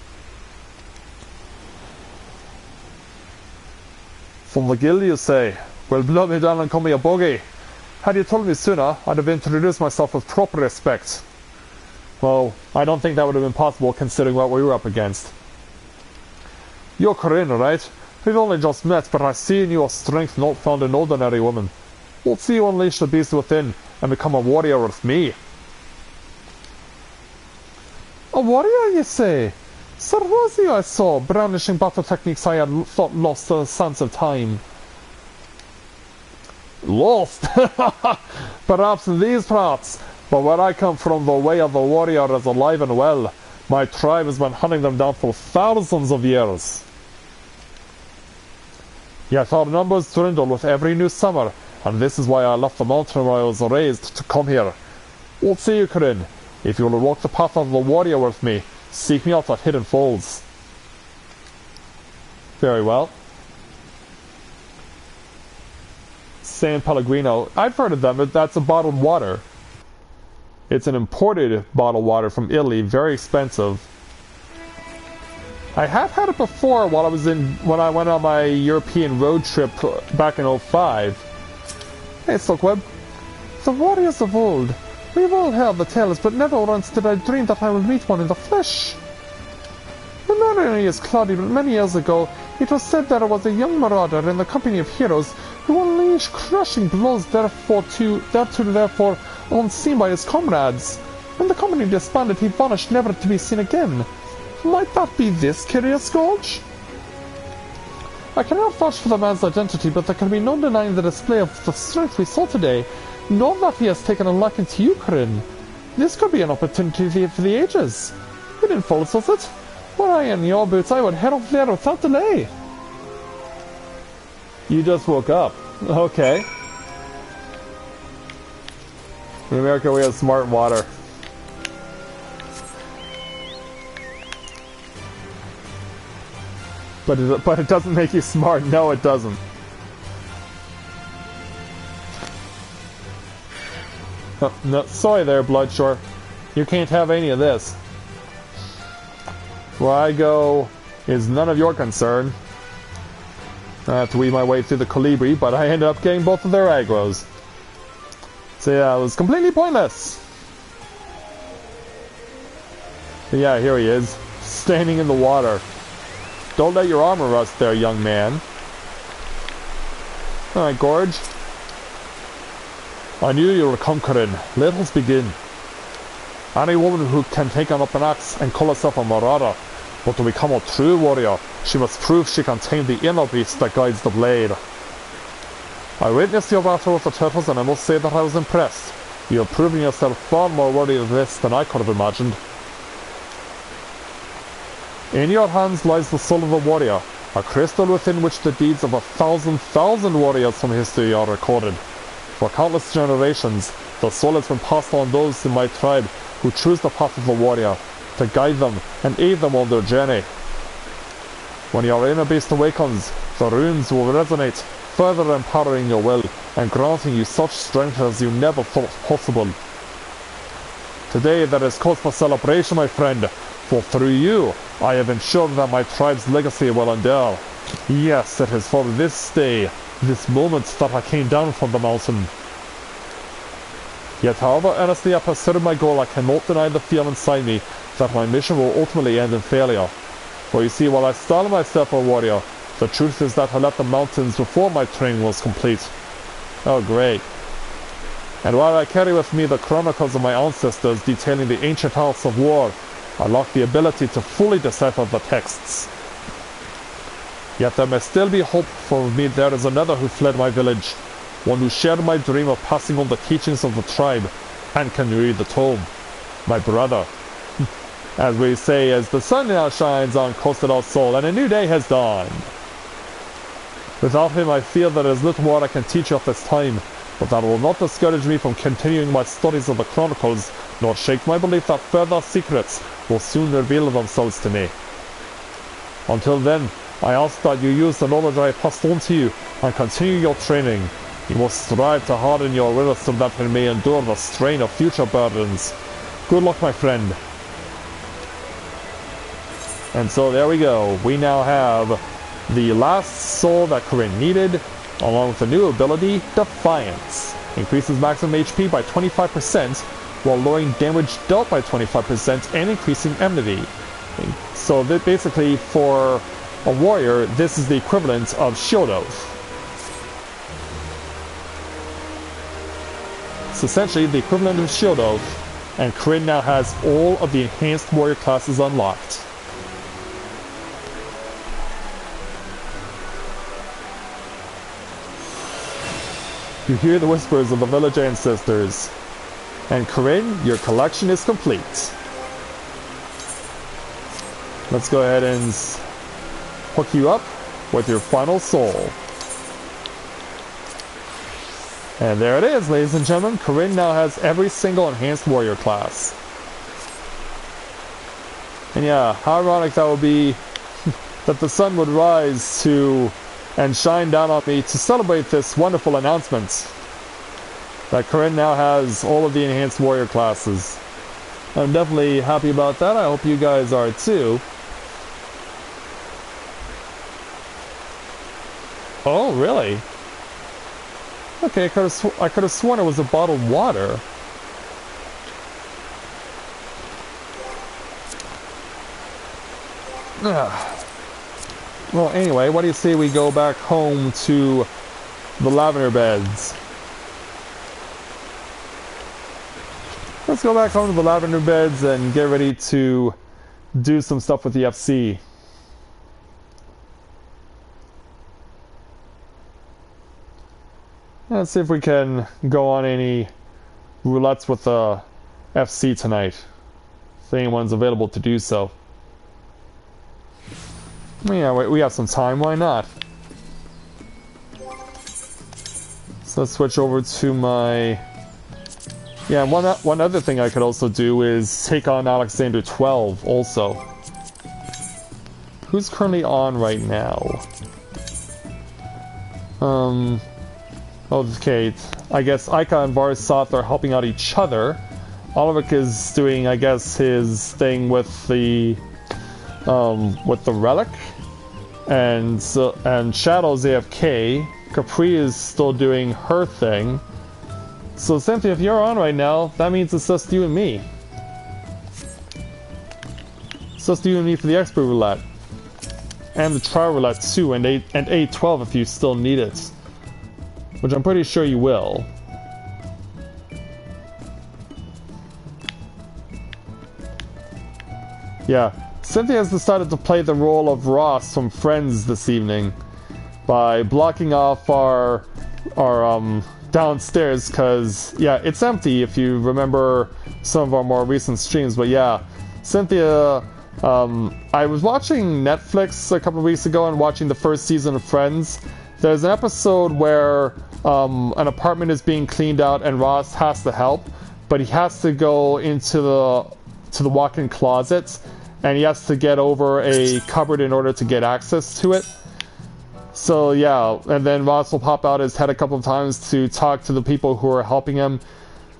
From the guild, you say? Well, blow me down and call me a bogey. Had you told me sooner, I'd have introduced myself with proper respect. Well, I don't think that would have been possible considering what we were up against. You're Corinne, right? We've only just met, but I see in you a strength not found in ordinary women. We'll see you unleash the beast within and become a warrior with me. A warrior, you say? Sir Rosie I saw, brandishing battle techniques I had thought lost to the sands of time. Lost? Perhaps in these parts, but where I come from the way of the warrior is alive and well. My tribe has been hunting them down for thousands of years. Yet our numbers dwindle with every new summer, and this is why I left the mountain where I was raised to come here. We'll see you, Corinne. If you will walk the path of the warrior with me, seek me out at Hidden Falls. Very well. San Pellegrino. I've heard of them, but that's a bottled water. It's an imported bottled water from Italy, very expensive. I have had it before when I went on my European road trip back in 05. Hey, Sulqueb. The warriors of old. We've all heard the tales, but never once did I dream that I would meet one in the flesh. The memory is cloudy, but many years ago, it was said there was a young marauder in the company of heroes who unleashed crushing blows therefore unseen by his comrades. When the company disbanded, he vanished, never to be seen again. Might that be this Curious Gulge? I cannot vouch for the man's identity, but there can be no denying the display of the strength we saw today, nor that he has taken a liking to you, Corinne. This could be an opportunity for the ages. Hidden Falls, was it? Were I in your boots, I would head off there without delay. You just woke up. Okay. In America, we have smart water. But it doesn't make you smart. No, it doesn't. Oh, no, sorry there, Bloodshore. You can't have any of this. Where I go is none of your concern. I have to weave my way through the Colibri, but I ended up getting both of their aggros. So yeah, it was completely pointless. But yeah, here he is, standing in the water. Don't let your armor rust there, young man. Alright, Gorge. I knew you were conquering. Let us begin. Any woman who can take up an axe and call herself a marauder, but to become a true warrior, she must prove she can tame the inner beast that guides the blade. I witnessed your battle with the turtles and I must say that I was impressed. You have proven yourself far more worthy of this than I could have imagined. In your hands lies the soul of a warrior, a crystal within which the deeds of 1,000,000 warriors from history are recorded. For countless generations, the soul has been passed on those in my tribe who choose the path of the warrior, to guide them and aid them on their journey. When your inner beast awakens, the runes will resonate, further empowering your will and granting you such strength as you never thought possible. Today there is cause for celebration, my friend, for through you, I have ensured that my tribe's legacy will endure. Yes, it is for this day, this moment, that I came down from the mountain. Yet however earnestly I pursue my goal, I cannot deny the fear inside me that my mission will ultimately end in failure. For you see, while I style myself a warrior, the truth is that I left the mountains before my training was complete. Oh great. And while I carry with me the chronicles of my ancestors detailing the ancient arts of war, I lack the ability to fully decipher the texts. Yet there may still be hope for me. There is another who fled my village, one who shared my dream of passing on the teachings of the tribe, and can read the tome. My brother. As we say, as the sun now shines on Costa del Sol, and a new day has dawned. Without him, I feel that there is little more I can teach you at this time, but that will not discourage me from continuing my studies of the Chronicles, nor shake my belief that further secrets will soon reveal themselves to me. Until then, I ask that you use the knowledge I have passed on to you and continue your training. You must strive to harden your will so that it may endure the strain of future burdens. Good luck, my friend. And so there we go. We now have the last soul that Corinne needed, along with the new ability, Defiance. Increases maximum HP by 25%, while lowering damage dealt by 25% and increasing enmity. So that basically, for a warrior, this is the equivalent of Shield Oath. It's essentially the equivalent of Shield Oath, and Corinne now has all of the enhanced warrior classes unlocked. You hear the whispers of the village ancestors. And Corinne, your collection is complete. Let's go ahead and hook you up with your final soul. And there it is, ladies and gentlemen. Corinne now has every single enhanced warrior class. And yeah, how ironic that would be that the sun would rise to and shine down on me to celebrate this wonderful announcement that Corinne now has all of the enhanced warrior classes. I'm definitely happy about that. I hope you guys are too. Oh, really? Okay, I could have sworn it was a bottled water. Well, anyway, what do you say we go back home to the lavender beds? Let's go back home to the lavender beds and get ready to do some stuff with the FC. Let's see if we can go on any roulettes with the FC tonight, if anyone's available to do so. Yeah, we have some time, why not? So let's switch over to my... Yeah, one other thing I could also do is take on Alexander 12 also. Who's currently on right now? Okay, I guess Aika and Varsoth are helping out each other. Olivic is doing, I guess, his thing with the relic, and Shadow's AFK. Capri is still doing her thing. So Cynthia, if you're on right now, that means it's just you and me. It's just you and me for the expert roulette, and the trial roulette too, and A12 if you still need it, which I'm pretty sure you will. Yeah. Cynthia has decided to play the role of Ross from Friends this evening by blocking off our downstairs, because yeah, it's empty if you remember some of our more recent streams. But yeah, Cynthia, I was watching Netflix a couple of weeks ago and watching the first season of Friends. There's an episode where an apartment is being cleaned out and Ross has to help, but he has to go into the walk-in closet, and he has to get over a cupboard in order to get access to it. So yeah, and then Ross will pop out his head a couple of times to talk to the people who are helping him.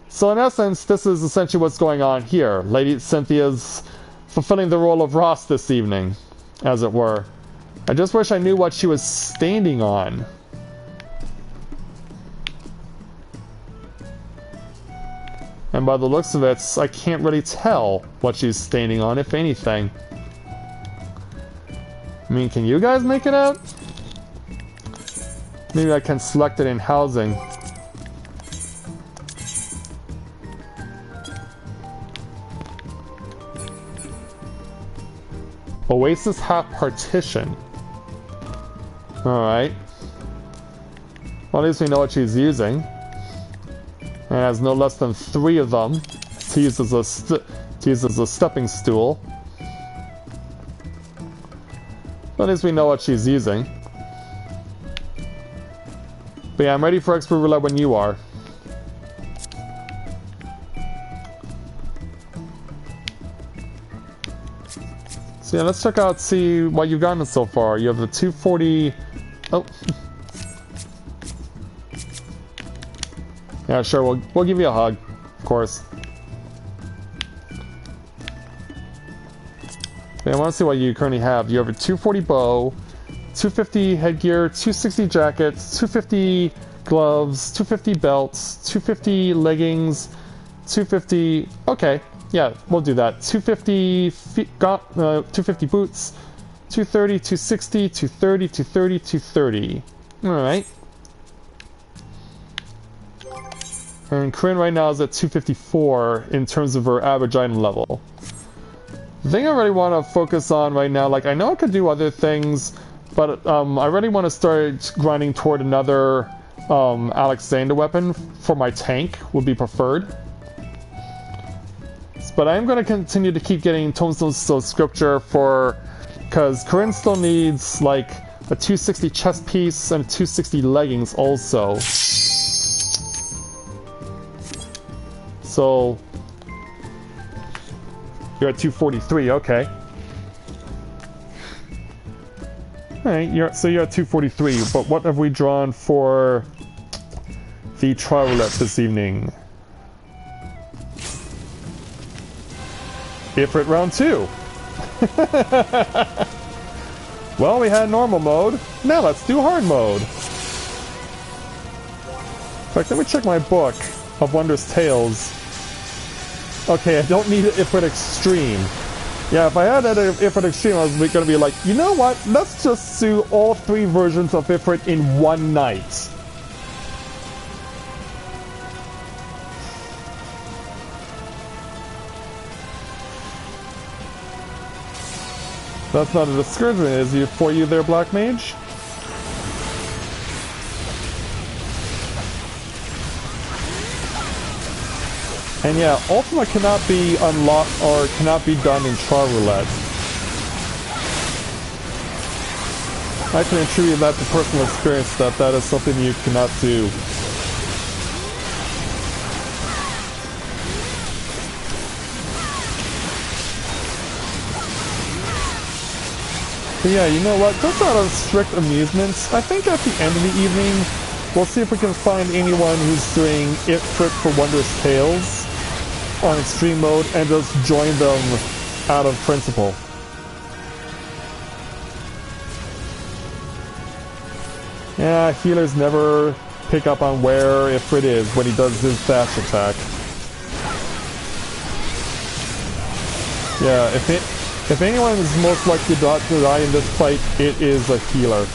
So in essence, this is essentially what's going on here. Lady Cynthia's fulfilling the role of Ross this evening, as it were. I just wish I knew what she was standing on. And by the looks of it, I can't really tell what she's standing on, if anything. I mean, can you guys make it out? Maybe I can select it in housing. Oasis half partition. Alright. Well, at least we know what she's using. And has no less than 3 of them to use as a stepping stool. But at least we know what she's using. But yeah, I'm ready for Expert Roulette when you are. So yeah, let's check out, see what you've gotten so far. You have the 240... Oh. Yeah, sure, we'll give you a hug, of course. Yeah, I want to see what you currently have. You have a 240 bow, 250 headgear, 260 jackets, 250 gloves, 250 belts, 250 leggings, 250... Okay, yeah, we'll do that. 250 250 boots, 230, 260, 230, 230, 230. Alright. And Corinne right now is at 254 in terms of her average item level. The thing I really want to focus on right now, like I know I could do other things, but I really want to start grinding toward another Alexander weapon for my tank, would be preferred. But I am going to continue to keep getting Tomestones of Scripture for, because Corinne still needs like a 260 chest piece and a 260 leggings also. So, you're at 243, okay. Alright, so you're at 243, but what have we drawn for the trial roulette this evening? Ifrit round 2. Well, we had normal mode. Now let's do hard mode. In fact, let me check my book of Wondrous Tales. Okay, I don't need an Ifrit Extreme. Yeah, if I had an Ifrit Extreme, I was going to be like, you know what? Let's just do all 3 versions of Ifrit in one night. That's not a discouragement, is it, for you there, Black Mage? And yeah, Ultima cannot be unlocked or cannot be done in Char Roulette. I can attribute that to personal experience that is something you cannot do. But yeah, you know what? Just out of strict amusements, I think at the end of the evening, we'll see if we can find anyone who's doing Ifrit for Wondrous Tales on extreme mode and just join them out of principle. Yeah, healers never pick up on where Ifrit is when he does his dash attack. Yeah, if anyone is most likely to die in this fight, it is a healer.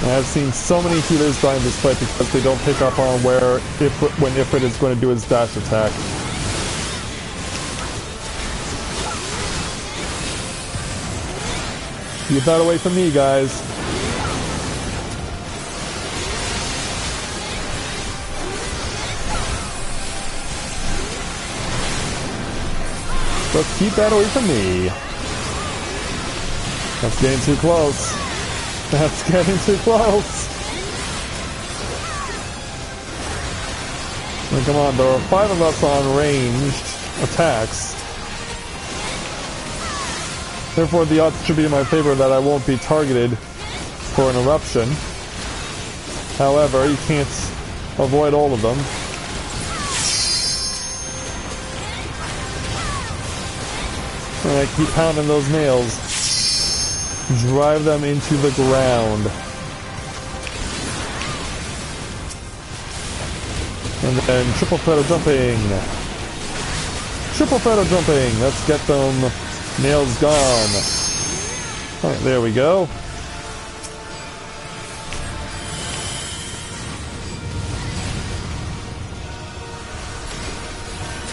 And I've seen so many healers die in this fight because they don't pick up on where when Ifrit is going to do his dash attack. Keep that away from me, guys. Let's keep that away from me. That's getting too close. That's getting too close. Oh, come on, there are 5 of us on ranged attacks. Therefore, the odds should be in my favor that I won't be targeted for an eruption. However, you can't avoid all of them. Alright, keep pounding those nails. Drive them into the ground. And then triple feather jumping. Triple feather jumping. Let's get them nails gone. Alright, there we go.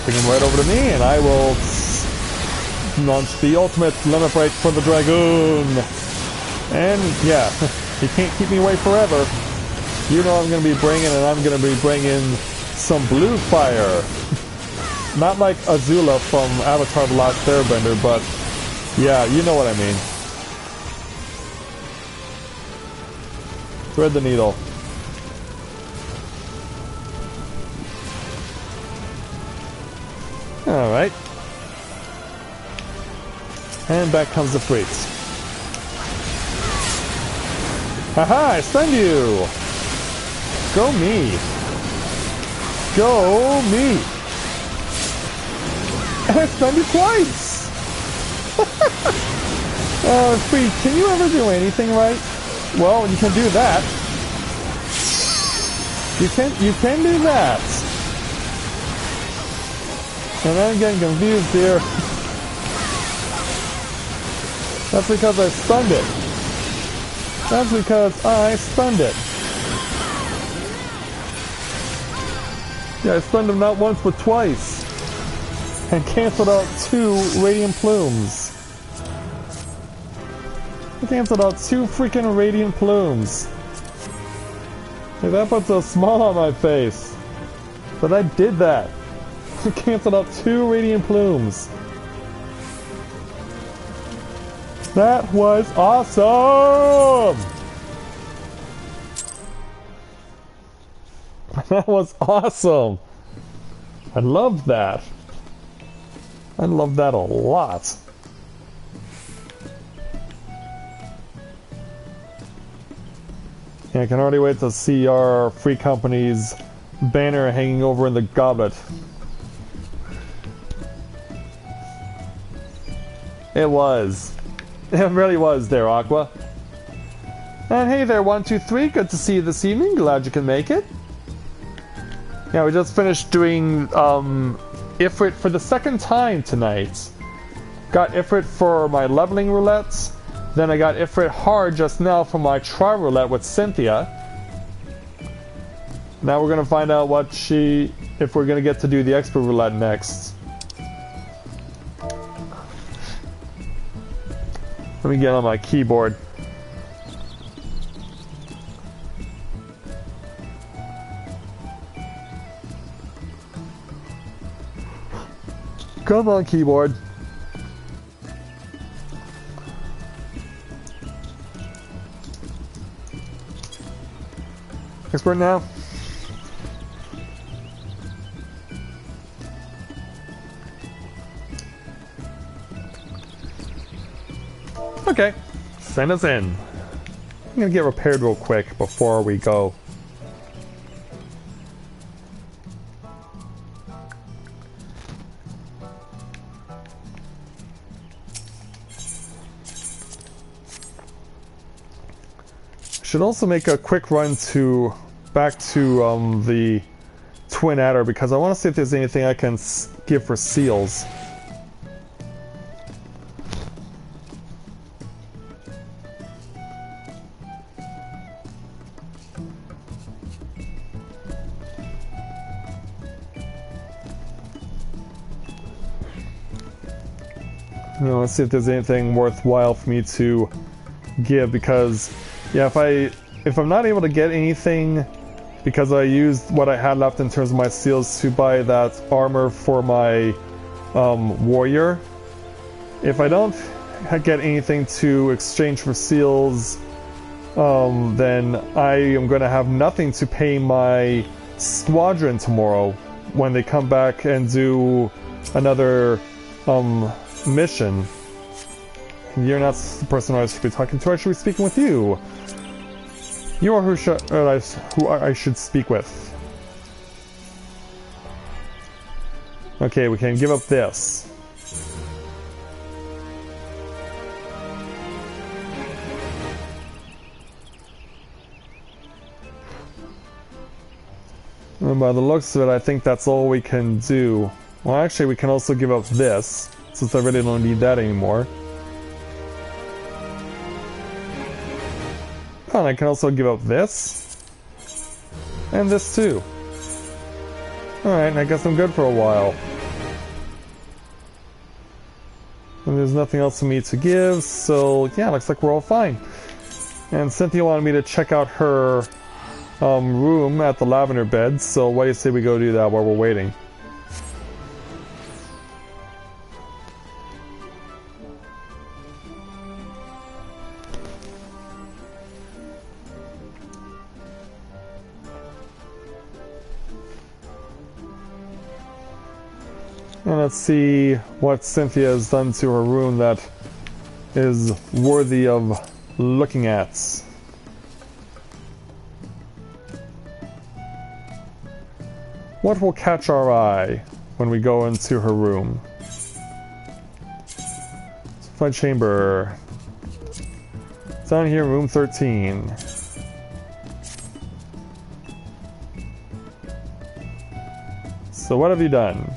Bring them right over to me and I will launch the ultimate limit break for the Dragoon. And yeah, you can't keep me away forever. You know I'm going to be bringing, and I'm going to be bringing some blue fire. Not like Azula from Avatar The Last Airbender, but yeah, you know what I mean. Thread the needle. Alright. And back comes the freaks. Haha, I stunned you! Go me! Go me! And I stunned you twice! Freak, can you ever do anything right? Well, you can do that. You can do that. And I'm getting confused here. That's because I stunned it. That's because I stunned it. Yeah, I stunned him not once but twice. And canceled out 2 radiant plumes. I canceled out 2 freaking radiant plumes. Hey, that puts a smile on my face. But I did that. I canceled out 2 radiant plumes. That was awesome! That was awesome! I love that. I love that a lot. Yeah, I can already wait to see our free company's banner hanging over in the goblet. It was. It really was there, Aqua. And hey there, 123, good to see you this evening, glad you can make it. Yeah, we just finished doing Ifrit for the 2nd time tonight. Got Ifrit for my leveling roulette, then I got Ifrit hard just now for my try roulette with Cynthia. Now we're gonna find out if we're gonna get to do the expert roulette next. Let me get on my keyboard. Come on, keyboard. Expert now. Okay, send us in. I'm gonna get repaired real quick before we go. Should also make a quick run back to the Twin Adder because I want to see if there's anything I can give for seals. Let's see if there's anything worthwhile for me to give because, yeah, if I'm not able to get anything because I used what I had left in terms of my seals to buy that armor for my warrior, if I don't get anything to exchange for seals, then I am going to have nothing to pay my squadron tomorrow when they come back and do another mission. You're not the person I should be talking to. I should be speaking with you. You are who I should speak with. Okay, we can give up this. And by the looks of it, I think that's all we can do. Well, actually, we can also give up this, since I really don't need that anymore. Oh, and I can also give up this. And this too. Alright, I guess I'm good for a while. And there's nothing else for me to give, so yeah, looks like we're all fine. And Cynthia wanted me to check out her room at the lavender bed, so what do you say we go do that while we're waiting? And let's see what Cynthia has done to her room that is worthy of looking at. What will catch our eye when we go into her room? Flood chamber. Down here, room 13. So what have you done?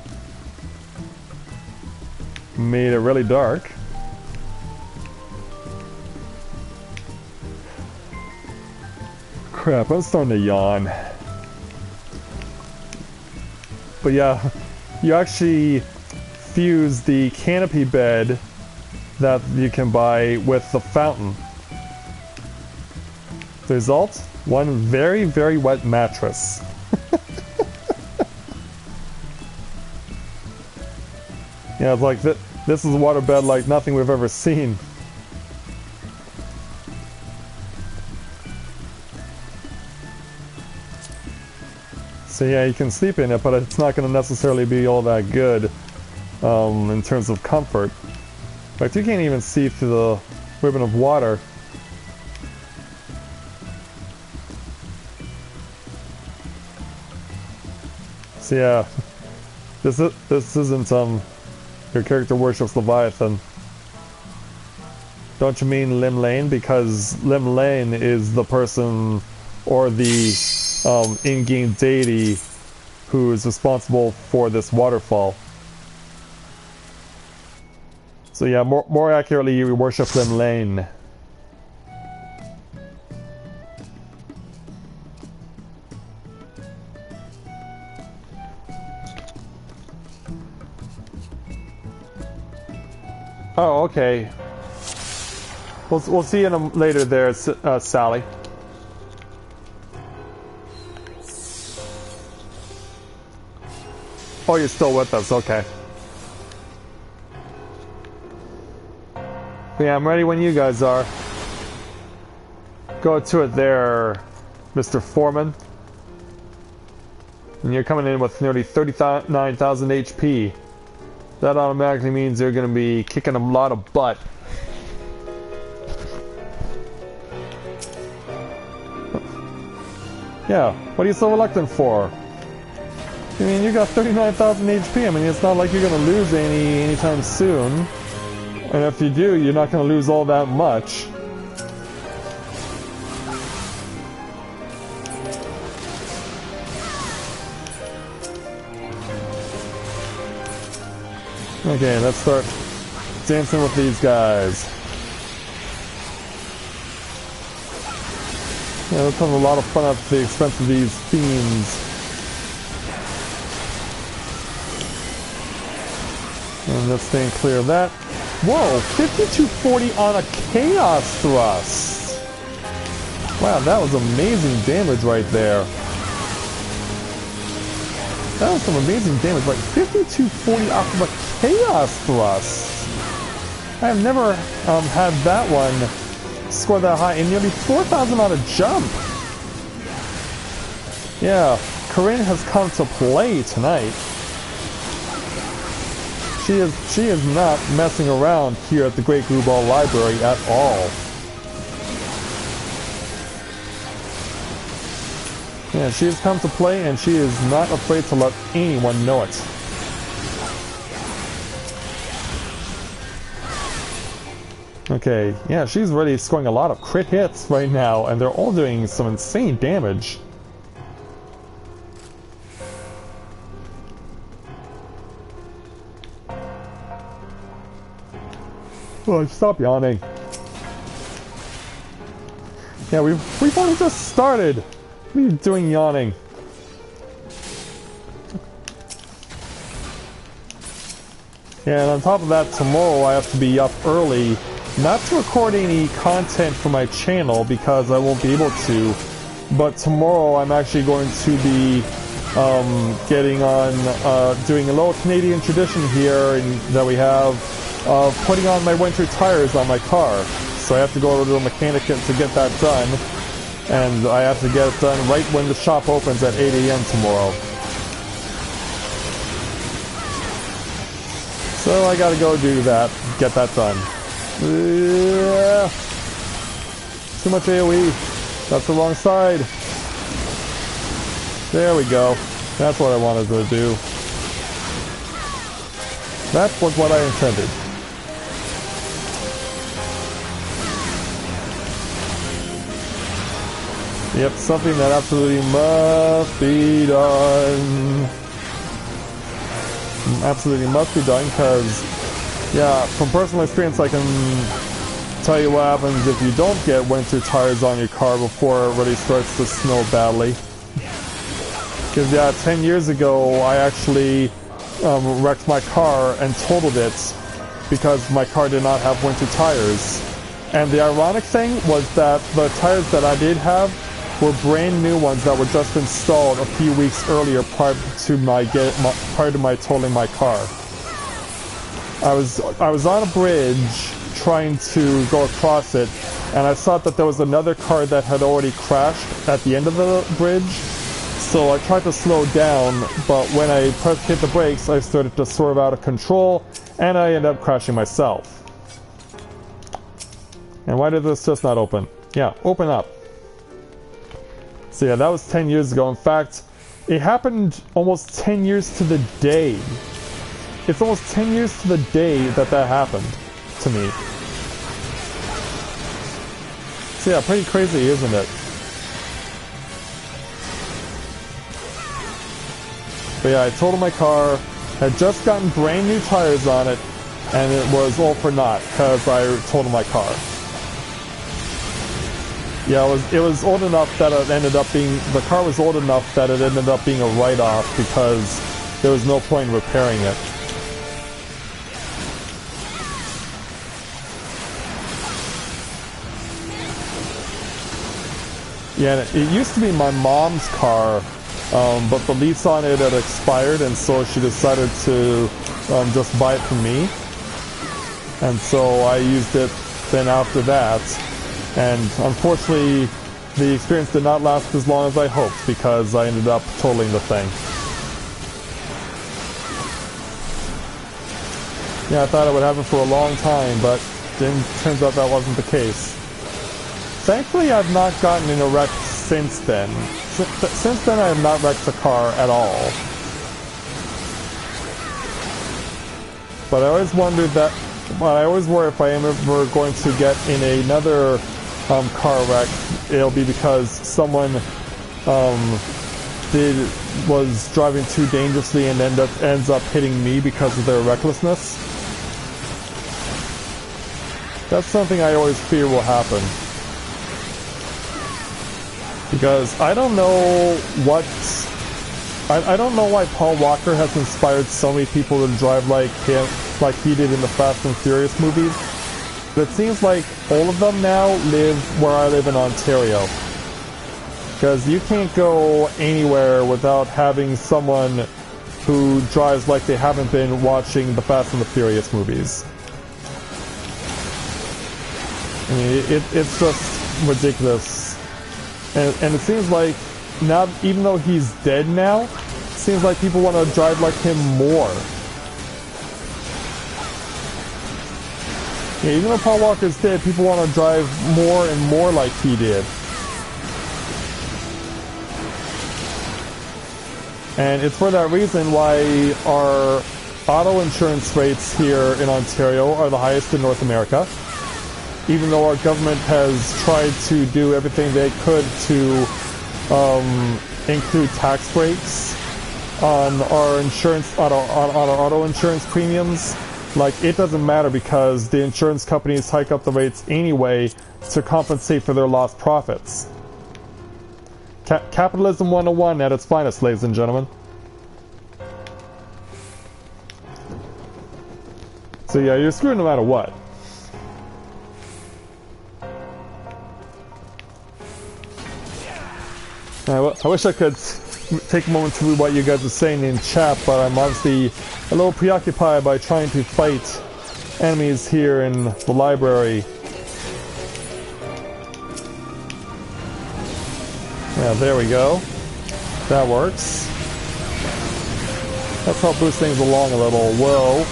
Made it really dark. Crap, I'm starting to yawn. But yeah, you actually fuse the canopy bed that you can buy with the fountain. The result? One very, very wet mattress. Yeah, it's like this is a waterbed like nothing we've ever seen. So yeah, you can sleep in it, but it's not going to necessarily be all that good in terms of comfort. In fact, you can't even see through the ribbon of water. So yeah, this isn't your character worships Leviathan. Don't you mean Lim Lane? Because Lim Lane is the person or the in-game deity who is responsible for this waterfall. So yeah, more accurately, you worship Lim Lane. Oh, okay. We'll see you later there, Sally. Oh, you're still with us, okay. Yeah, I'm ready when you guys are. Go to it there, Mr. Foreman. And you're coming in with nearly 39,000 HP. That automatically means you're going to be kicking a lot of butt. Yeah, what are you so reluctant for? I mean, you got 39,000 HP. I mean, it's not like you're going to lose anytime soon. And if you do, you're not going to lose all that much. Okay, let's start dancing with these guys. Yeah, let's have a lot of fun at the expense of these fiends. And let's stay clear of that. Whoa, 5240 on a Chaos Thrust! Wow, that was amazing damage right there. That was some amazing damage, right? 5240 off of a Chaos Thrust! I have never had that one score that high, and nearly 4,000 on a jump! Yeah, Corinne has come to play tonight. She is not messing around here at the Great Glue Ball Library at all. Yeah, she has come to play and she is not afraid to let anyone know it. Okay, yeah, she's really scoring a lot of crit hits right now, and they're all doing some insane damage. Oh, stop yawning. Yeah, we've only just started. What are you doing yawning? Yeah, and on top of that, tomorrow I have to be up early, not to record any content for my channel because I won't be able to, but tomorrow I'm actually going to be getting on, doing a little Canadian tradition here that we have, putting on my winter tires on my car. So I have to go to the mechanic to get that done, and I have to get it done right when the shop opens at 8 AM tomorrow. So I gotta go do that, get that done. Yeah. Too much AoE. That's the wrong side. There we go. That's what I wanted to do. That was what I intended. Yep, something that absolutely must be done. Absolutely must be done, because, yeah, from personal experience I can tell you what happens if you don't get winter tires on your car before it really starts to snow badly. Because, yeah, 10 years ago I actually wrecked my car and totaled it because my car did not have winter tires. And the ironic thing was that the tires that I did have were brand new ones that were just installed a few weeks earlier prior to my totaling my car. I was on a bridge trying to go across it, and I saw that there was another car that had already crashed at the end of the bridge. So I tried to slow down, but when I hit the brakes, I started to swerve out of control, and I ended up crashing myself. And why did this just not open? Yeah, open up. So yeah, that was 10 years ago. In fact, it happened almost 10 years to the day. It's almost 10 years to the day that happened to me. So yeah, pretty crazy, isn't it? But yeah, I totaled my car, had just gotten brand new tires on it, and it was all for naught because I totaled my car. Yeah, it was old enough that it ended up being, the car was old enough that it ended up being a write-off because there was no point in repairing it. Yeah, it used to be my mom's car, but the lease on it had expired, and so she decided to just buy it from me. And so I used it then after that. And unfortunately, the experience did not last as long as I hoped because I ended up totaling the thing. Yeah, I thought I would have it for a long time, but then turns out that wasn't the case. Thankfully, I've not gotten in a wreck since then. Since then, I have not wrecked the car at all. But I always wondered that. But I always worry if I am ever going to get in another car wreck, it'll be because someone was driving too dangerously and ends up hitting me because of their recklessness. That's something I always fear will happen. Because I don't know I don't know why Paul Walker has inspired so many people to drive like him, like he did in the Fast and Furious movies. But it seems like all of them now live where I live in Ontario. Because you can't go anywhere without having someone who drives like they haven't been watching the Fast and the Furious movies. I mean, it's just ridiculous. And it seems like now, even though he's dead now, it seems like people want to drive like him more. Yeah, even though Paul Walker's dead, people want to drive more and more like he did. And it's for that reason why our auto insurance rates here in Ontario are the highest in North America. Even though our government has tried to do everything they could to include tax breaks on our insurance, on our auto insurance premiums, like, it doesn't matter because the insurance companies hike up the rates anyway to compensate for their lost profits. Capitalism 101 at its finest, ladies and gentlemen. So yeah, you're screwed no matter what. I wish I could take a moment to read what you guys are saying in chat, but I'm obviously a little preoccupied by trying to fight enemies here in the library. Yeah, there we go. That works. Let's help boost things along a little. Whoa.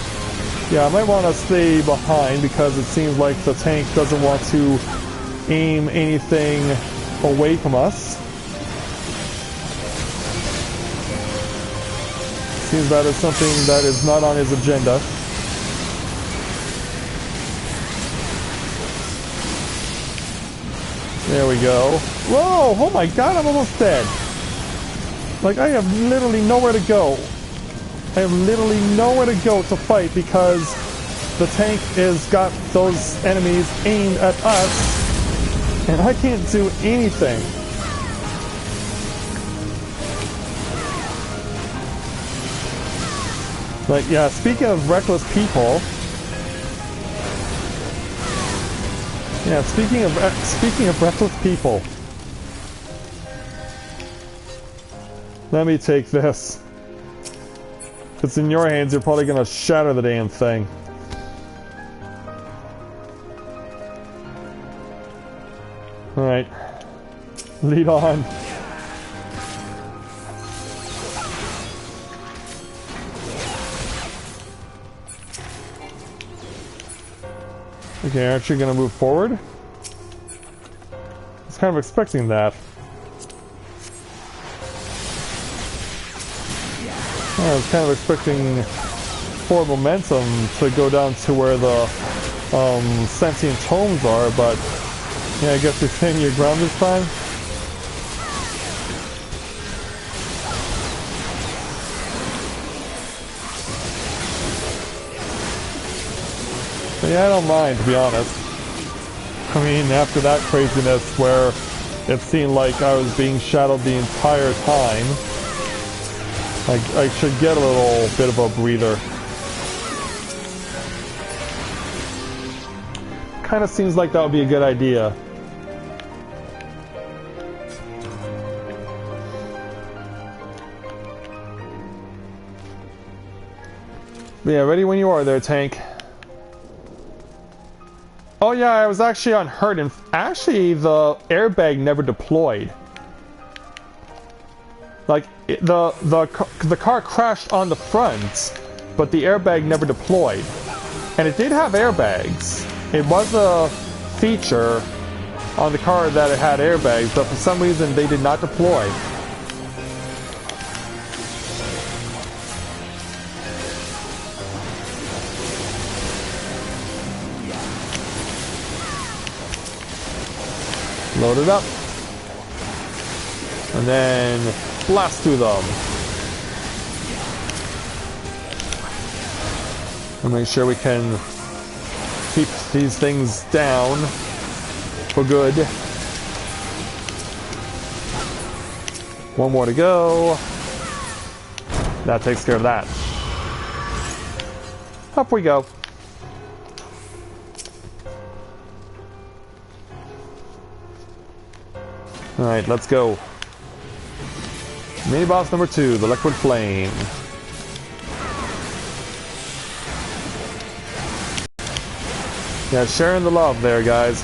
Yeah, I might want to stay behind because it seems like the tank doesn't want to aim anything away from us. Seems that is something that is not on his agenda. There we go. Whoa! Oh my god, I'm almost dead. Like, I have literally nowhere to go. I have literally nowhere to go to fight because the tank has got those enemies aimed at us, and I can't do anything. Like, yeah, speaking of reckless people... Yeah, speaking of reckless people... Let me take this. If it's in your hands, you're probably gonna shatter the damn thing. Alright. Lead on. Okay, aren't you gonna move forward? I was kind of expecting that. I was kind of expecting forward momentum to go down to where the sentient tomes are, but yeah, I guess you're saying your ground this time? But yeah, I don't mind, to be honest. I mean, after that craziness where it seemed like I was being shadowed the entire time, I should get a little bit of a breather. Kind of seems like that would be a good idea. Yeah, ready when you are there, tank. Oh yeah, I was actually unhurt, and actually the airbag never deployed. Like, the car crashed on the front, but the airbag never deployed. And it did have airbags. It was a feature on the car that it had airbags, but for some reason they did not deploy. Load it up. And then blast through them. And make sure we can keep these things down for good. One more to go. That takes care of that. Up we go. Alright, let's go. Mini boss number 2, the liquid flame. Yeah, sharing the love there, guys.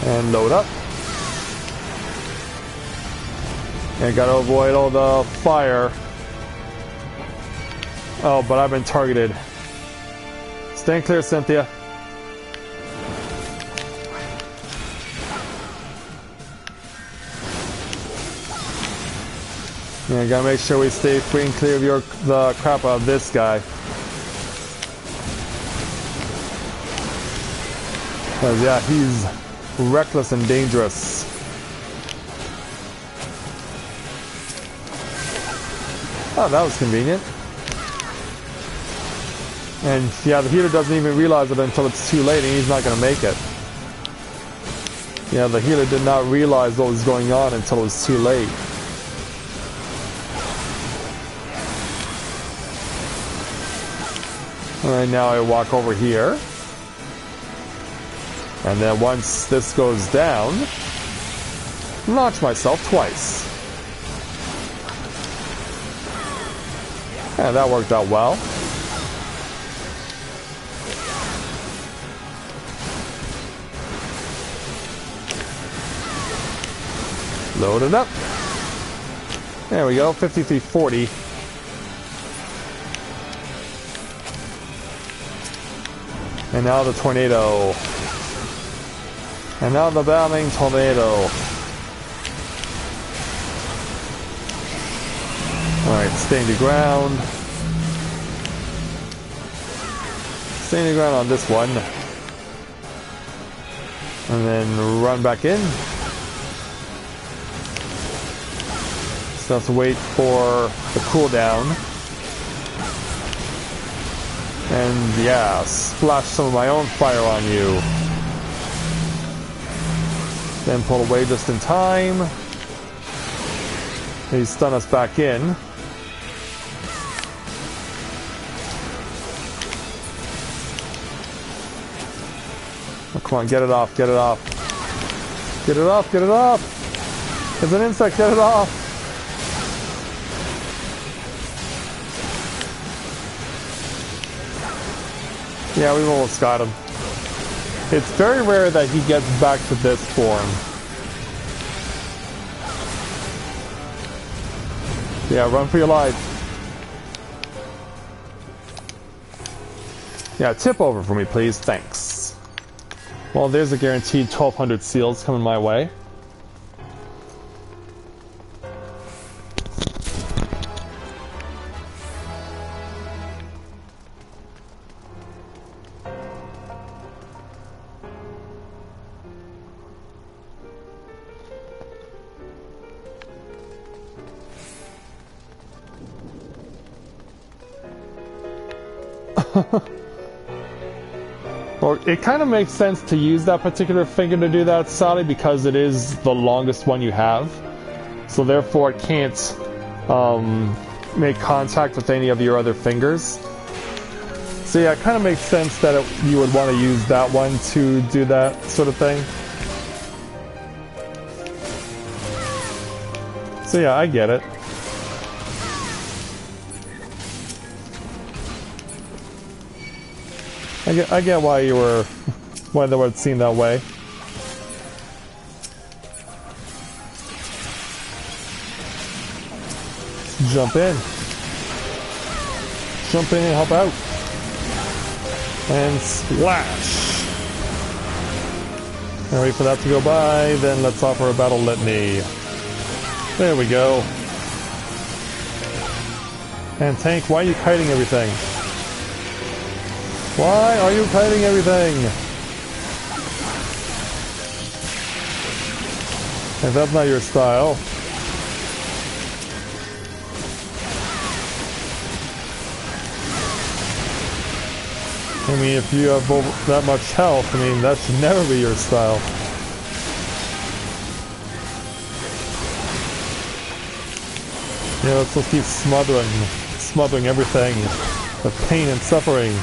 And load up. And gotta avoid all the fire. Oh, but I've been targeted. Stand clear, Cynthia. Yeah, gotta make sure we stay free and clear of the crap out of this guy. Because, yeah, he's reckless and dangerous. Oh, that was convenient. And, yeah, the healer doesn't even realize it until it's too late and he's not gonna make it. Yeah, the healer did not realize what was going on until it was too late. Alright, now I walk over here. And then once this goes down, launch myself twice. Yeah, that worked out well. Load it up. There we go, 5340. And now the tornado. And now the bombing tornado. Alright, staying the ground. Staying the ground on this one. And then run back in. So I have to wait for the cooldown. And yeah, splash some of my own fire on you. Then pull away just in time. He stun us back in. Oh, come on, get it off, get it off. Get it off, get it off! It's an insect, get it off! Yeah, we've almost got him. It's very rare that he gets back to this form. Yeah, run for your life. Yeah, tip over for me, please. Thanks. Well, there's a guaranteed 1,200 seals coming my way. Well, it kind of makes sense to use that particular finger to do that, Sally, because it is the longest one you have. So therefore it can't make contact with any of your other fingers. So yeah, it kind of makes sense that you would want to use that one to do that sort of thing. So yeah, I get it. I get why you were, why they would seem that way. Jump in. Jump in and help out. And splash. And wait for that to go by, then let's offer a battle litany. There we go. And tank, why are you kiting everything? Why are you kiting everything? If that's not your style. I mean, if you have that much health, I mean, that should never be your style. Yeah, let's just keep smothering everything. The pain and suffering.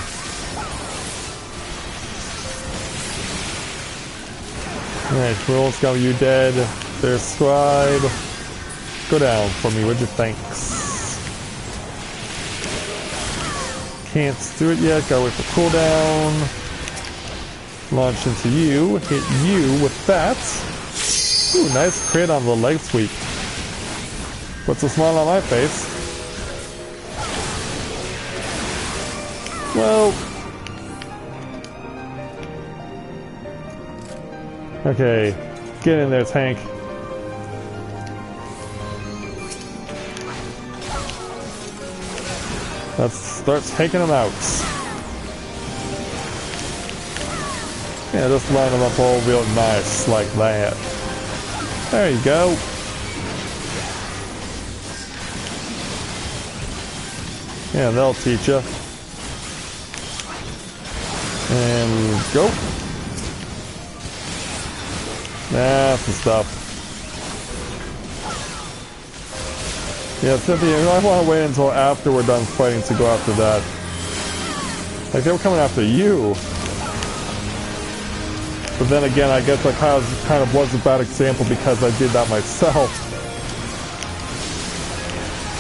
Alright, rules got you dead. There's Scribe. Go down for me, would you? Thanks. Can't do it yet, gotta wait for cooldown. Launch into you, hit you with that. Ooh, nice crit on the leg sweep. Puts a smile on my face. Well... Okay, get in there, tank. Let's start taking them out. Yeah, just line them up all real nice, like that. There you go. Yeah, they'll teach you. And go. That's the stuff. Yeah, Cynthia, I want to wait until after we're done fighting to go after that. Like, they were coming after you. But then again, I guess that kind of was a bad example because I did that myself.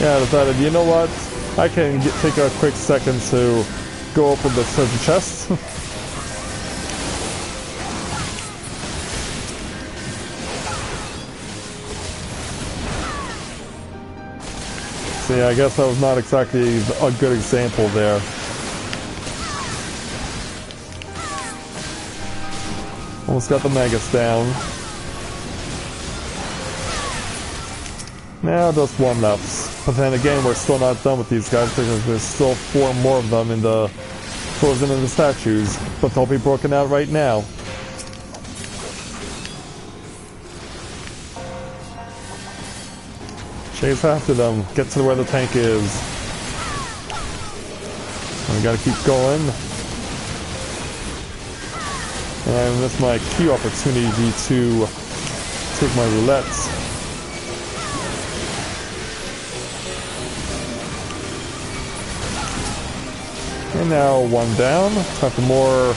Yeah, I decided, you know what? I can take a quick second to go open the treasure chest. So yeah, I guess that was not exactly a good example there. Almost got the Magus down. Now just one left. But then again, we're still not done with these guys because there's still 4 more of them in the frozen in the statues. But they'll be broken out right now. Chase after them. Get to where the tank is. And we gotta keep going. And I missed my key opportunity to take my roulettes. And now 1 down. Time for more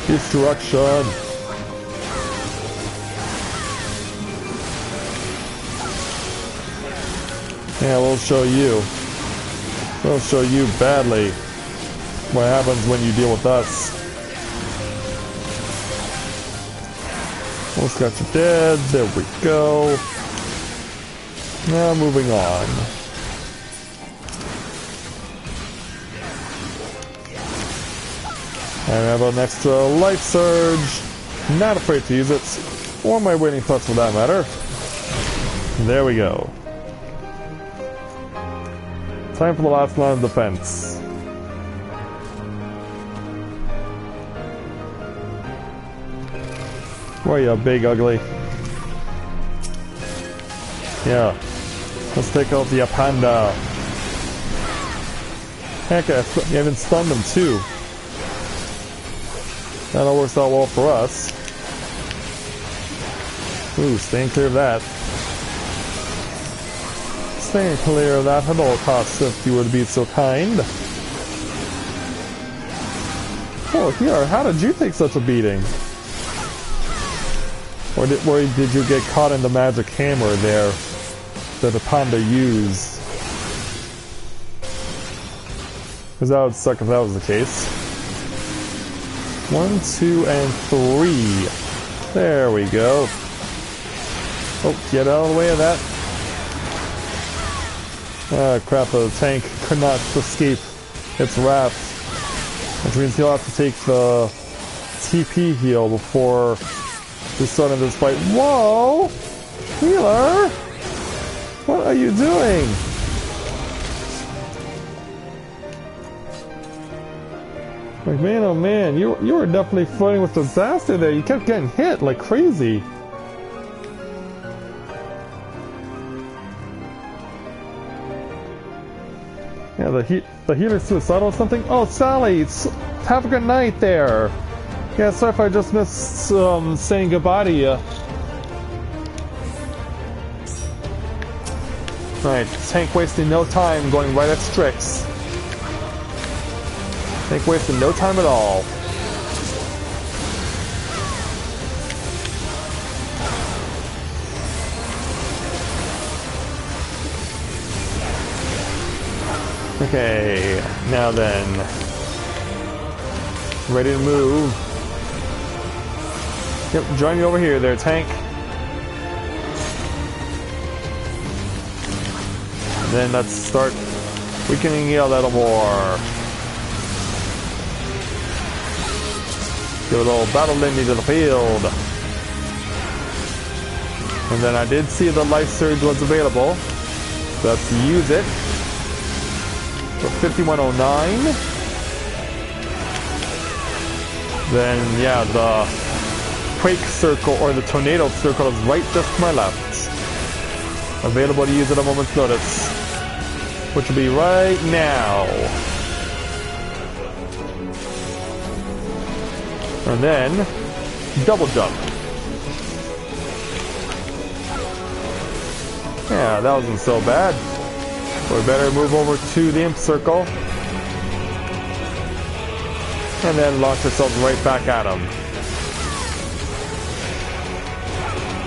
destruction. Yeah, we'll show you. We'll show you badly what happens when you deal with us. Almost got you dead. There we go. Now moving on. And I have an extra life surge. Not afraid to use it. Or my waiting thoughts for that matter. There we go. Time for the last line of defense. Where are you, big ugly? Yeah. Let's take out the panda. Heck, you even stunned them too. That all works out well for us. Ooh, staying clear of that. Staying clear of that at all costs, if you would be so kind. Oh, here, how did you take such a beating? Or did you get caught in the magic hammer there that the panda used? Because that would suck if that was the case. 1, 2, and 3. There we go. Oh, get out of the way of that. Ah, crap, the tank could not escape its wrath. Which means he'll have to take the TP heal before we start this fight. Whoa! Healer! What are you doing? Like, man, oh man, you were definitely fighting with disaster there. You kept getting hit like crazy. Yeah, the healer's suicidal or something? Oh, Sally, have a good night there. Yeah, sorry if I just missed saying goodbye to you. Right, tank wasting no time going right at Strix. Tank wasting no time at all. Okay, now then. Ready to move. Yep, join me over here there, tank. And then let's start weakening you a little more. Give a little battle Lindy to the field. And then I did see the life surge was available. So let's use it. For 5109. Then yeah, the quake circle or the tornado circle is right just to my left. Available to use at a moment's notice. Which will be right now. And then double jump. Yeah, that wasn't so bad. We better move over to the imp circle. And then launch ourselves right back at him.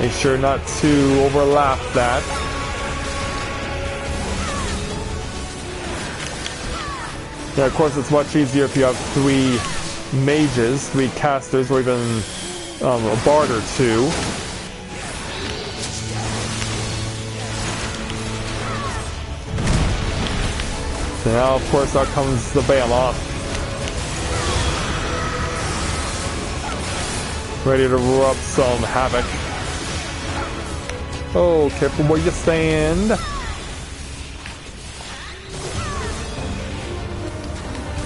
Make sure not to overlap that. Yeah, of course it's much easier if you have 3 mages, 3 casters, or even a bard or 2. Now, of course, out comes the Behemoth. Ready to roar up some havoc. Oh, careful where you stand.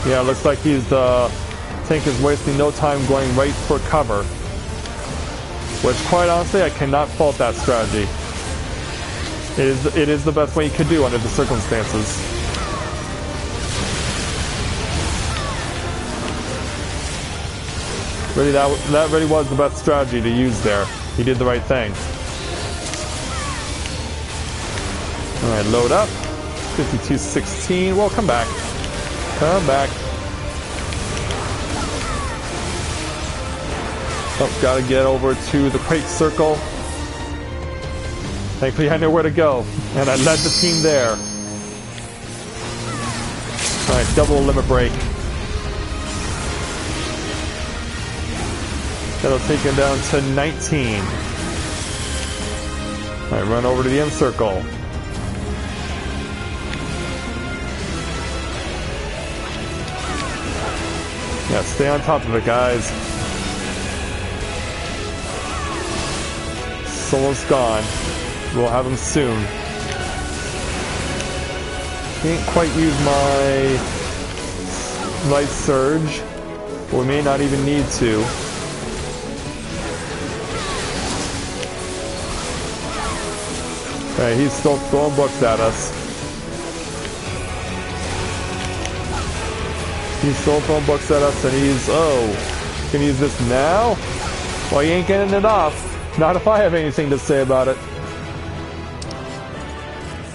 Yeah, looks like he's tank is wasting no time going right for cover. Which, quite honestly, I cannot fault that strategy. It is the best way you could do under the circumstances. Really, that really was the best strategy to use there. He did the right thing. Alright, load up. 52-16. Well, come back. Come back. Oh, gotta get over to the Quake Circle. Thankfully, I know where to go, and I led the team there. Alright, double limit break. That'll take him down to 19. Alright, run over to the end circle. Yeah, stay on top of it, guys. Someone's gone. We'll have him soon. Can't quite use my light surge. We may not even need to. Okay, he's still throwing books at us. He's still throwing books at us, and he's, oh, can he use this now? Well, he ain't getting it off. Not if I have anything to say about it.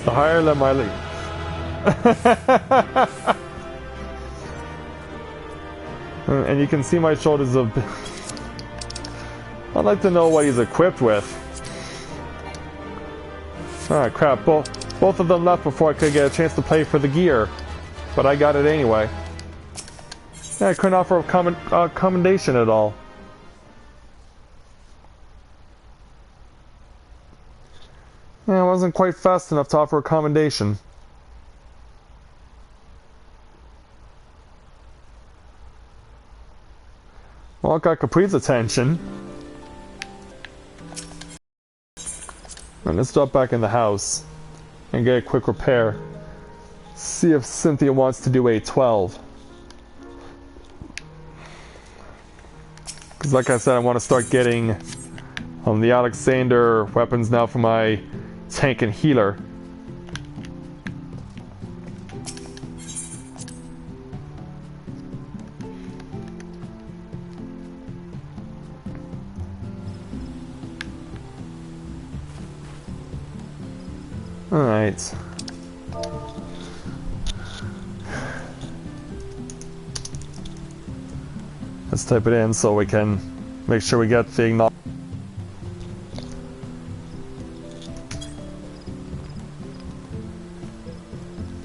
The higher than my lead. And you can see my shoulders of... I'd like to know what he's equipped with. Alright, crap. Both of them left before I could get a chance to play for the gear. But I got it anyway. Yeah, I couldn't offer a commendation at all. Yeah, I wasn't quite fast enough to offer a commendation. Well, it got Capri's attention. And let's drop back in the house and get a quick repair. See if Cynthia wants to do a 12. Because like I said, I want to start getting the Alexander weapons now for my tank and healer. Alright. Let's type it in so we can make sure we get the acknowledgement.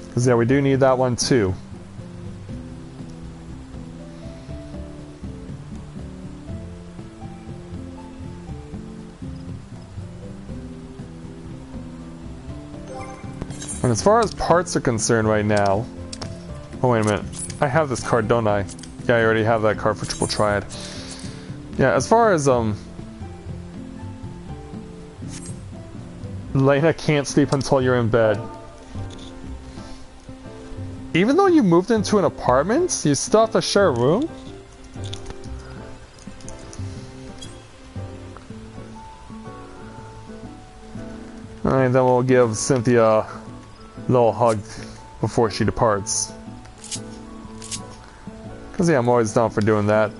Because yeah, we do need that one too. And as far as parts are concerned right now... Oh, wait a minute. I have this card, don't I? Yeah, I already have that card for Triple Triad. Yeah, as far as, Lena can't sleep until you're in bed. Even though you moved into an apartment, you still have to share a room? Alright, then we'll give Cynthia a little hug before she departs. Because yeah, I'm always down for doing that.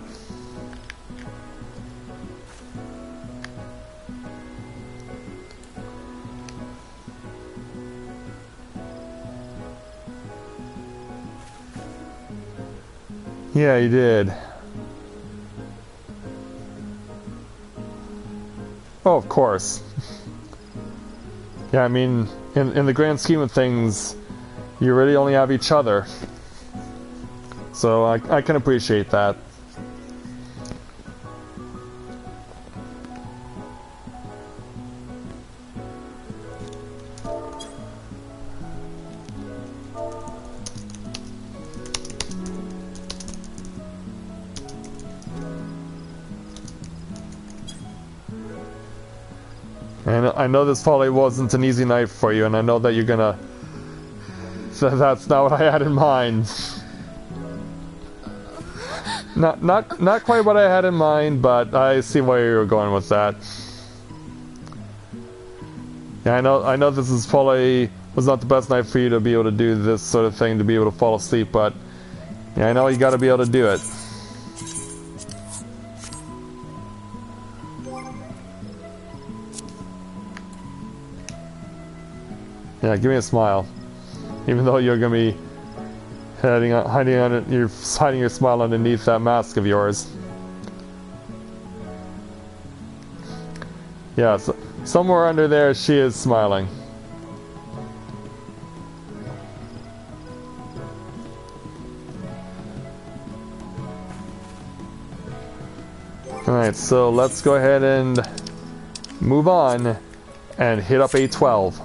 Yeah, you did. Oh, of course. Yeah, I mean, in the grand scheme of things, you really only have each other. So I can appreciate that. And I know this probably wasn't an easy night for you, and I know that you're gonna... That's not what I had in mind. Not quite what I had in mind, but I see where you were going with that. Yeah, I know this is probably was not the best night for you to be able to do this sort of thing, to be able to fall asleep, but yeah, I know you got to be able to do it. Yeah, give me a smile. Even though you're gonna be hiding your smile underneath that mask of yours. Yeah, so somewhere under there she is smiling. Alright, so let's go ahead and move on and hit up A12.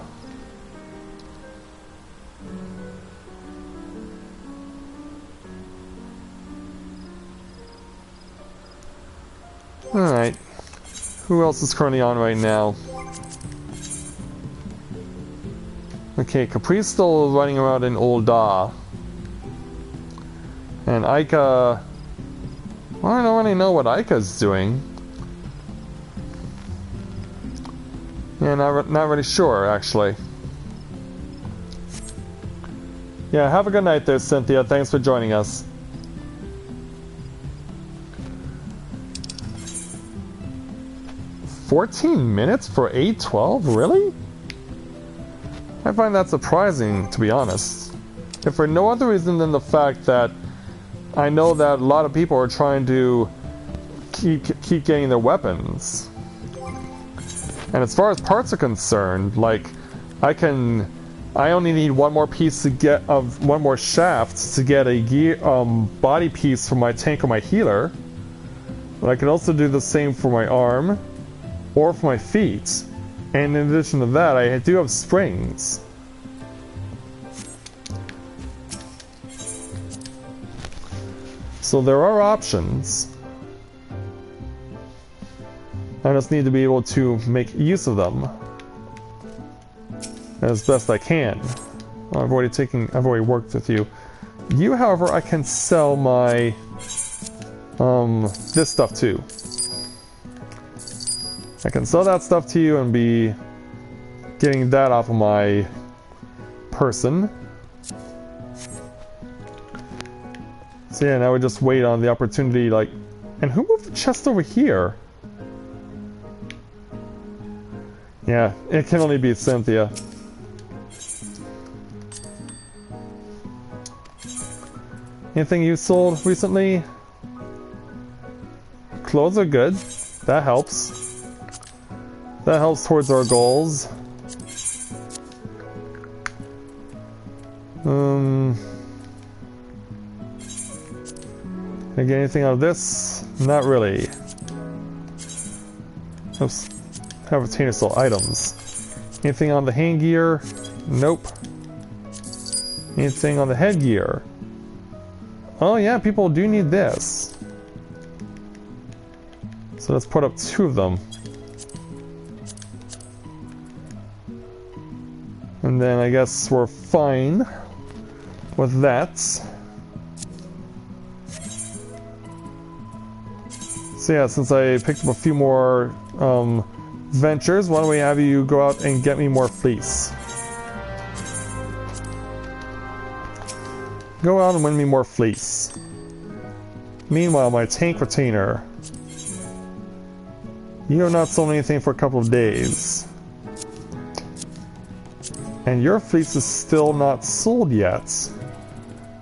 Alright, who else is currently on right now? Okay, Capri's still running around in Ul'dah. And Aika... Well, I don't really know what Aika's doing. Yeah, not really sure, actually. Yeah, have a good night there, Cynthia. Thanks for joining us. "14 minutes for A12? Really? I find that surprising, to be honest. If for no other reason than the fact that I know that a lot of people are trying to keep getting their weapons. And as far as parts are concerned, like, I only need one more piece to get one more shaft to get a gear body piece for my tank or my healer. But I can also do the same for my arm or for my feet. And in addition to that, I do have springs. So there are options. I just need to be able to make use of them as best I can. I've already worked with you. You, however, I can sell my this stuff too. I can sell that stuff to you and be getting that off of my person. So yeah, now we just wait on the opportunity, like... And who moved the chest over here? Yeah, it can only be Cynthia. Anything you sold recently? Clothes are good. That helps. That helps towards our goals. Can I get anything out of this? Not really. Have retainer soul items. Anything on the hand gear? Nope. Anything on the headgear? Oh yeah, people do need this. So let's put up 2 of them. And then I guess we're fine with that. So yeah, since I picked up a few more ventures, why don't we have you go out and get me more fleece? Go out and win me more fleece. Meanwhile, my tank retainer. You have not sold anything for a couple of days. And your fleece is still not sold yet.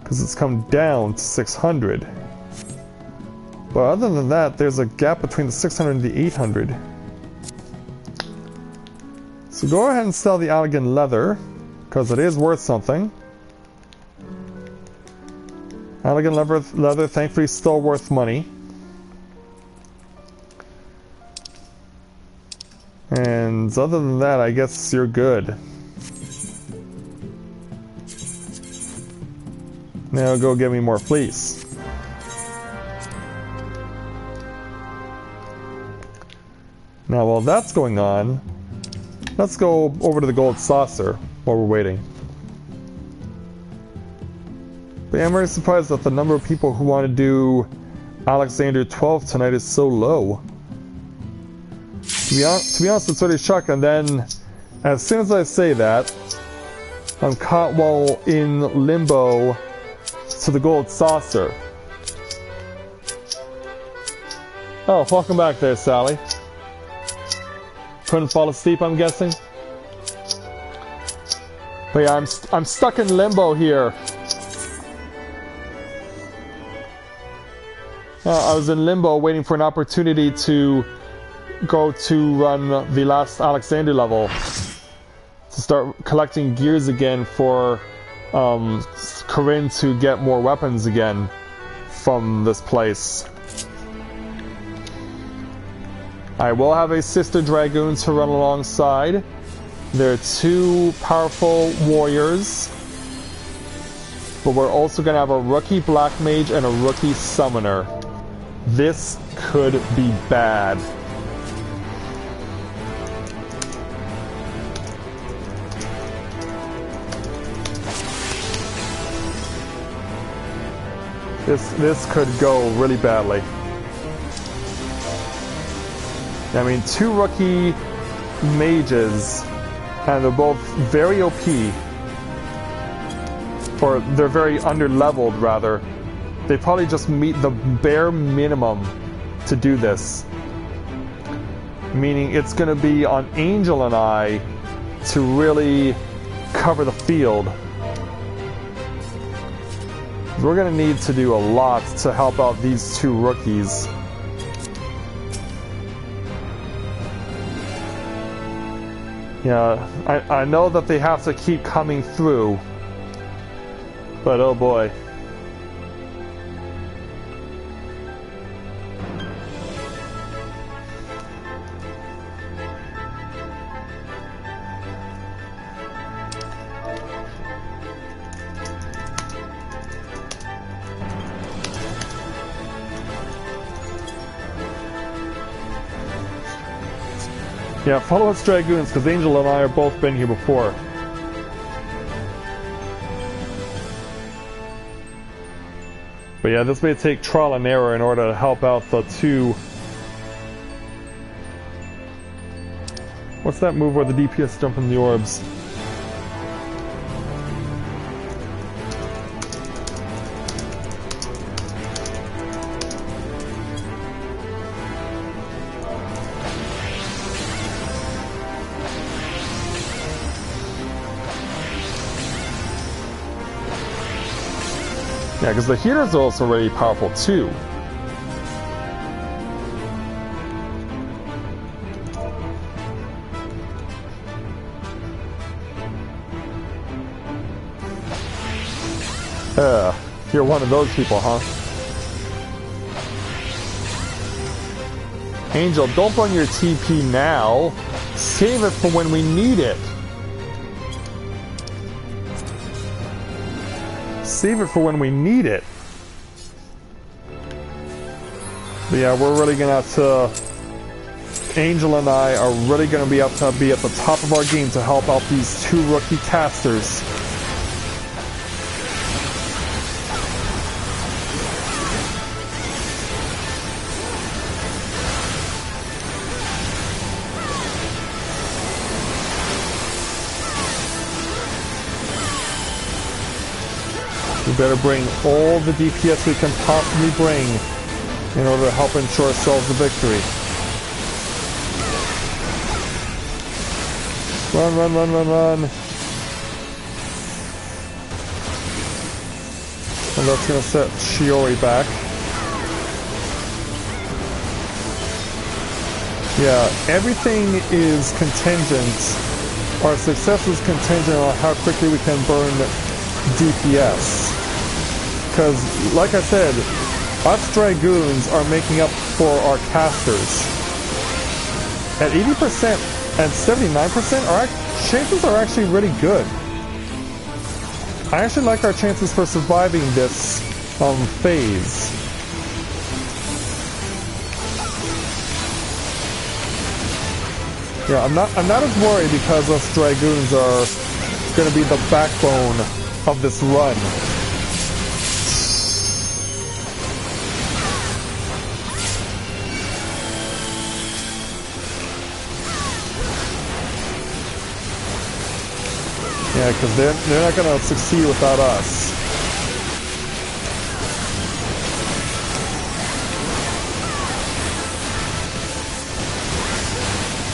Because it's come down to 600. But other than that, there's a gap between the 600 and the 800. So go ahead and sell the Allegan leather, because it is worth something. Allegan leather, thankfully, still worth money. And other than that, I guess you're good. Now go get me more fleece. Now while that's going on, Let's go over to the gold saucer while we're waiting. But yeah, I'm very surprised that the number of people who want to do Alexander 12 tonight is so low. To be honest, it's really shocking. And then, as soon as I say that, I'm caught while in limbo to the gold saucer. Oh, welcome back there, Sally. Couldn't fall asleep, I'm guessing. But yeah, I'm stuck in limbo here. I was in limbo waiting for an opportunity to go to run the last Alexander level to start collecting gears again for Corinne to get more weapons again from this place. I will have a sister dragoon to run alongside. There are 2 powerful warriors, but we're also going to have a rookie black mage and a rookie summoner. This could be bad. This could go really badly. I mean, 2 rookie mages, and they're both very OP. Or they're very under-leveled, rather. They probably just meet the bare minimum to do this. Meaning it's going to be on Angel and I to really cover the field. We're going to need to do a lot to help out these 2 rookies. Yeah, I know that they have to keep coming through, but oh boy. Yeah, follow us Dragoons, because Angel and I have both been here before. But yeah, this may take trial and error in order to help out the 2... What's that move where the DPS jump in the orbs? Yeah, because the healers are also really powerful too. You're one of those people, huh? Angel, don't burn your TP now. Save it for when we need it. Save it for when we need it. But yeah, we're really gonna have to... Angel and I are really gonna be have to be at the top of our game to help out these 2 rookie casters. We better bring all the DPS we can possibly bring in order to help ensure ourselves the victory. Run, run, run, run, run. And that's going to set Shiori back. Yeah, everything is contingent. Our success is contingent on how quickly we can burn DPS. Because, like I said, us Dragoons are making up for our casters. At 80% and 79%, our chances are actually really good. I actually like our chances for surviving this phase. Yeah, I'm not as worried because us dragoons are going to be the backbone of this run. Yeah, because they're not going to succeed without us.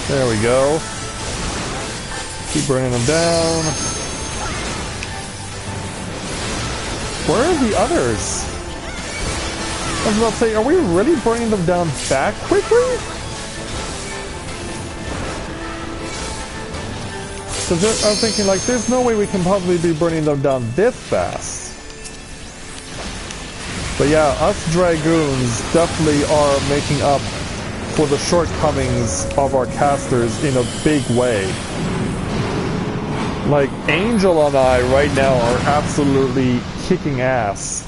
There we go. Keep burning them down. Where are the others? I was about to say, are we really burning them down that quickly? Because I'm thinking, like, there's no way we can probably be burning them down this fast. But yeah, us dragoons definitely are making up for the shortcomings of our casters in a big way. Like, Angel and I right now are absolutely kicking ass.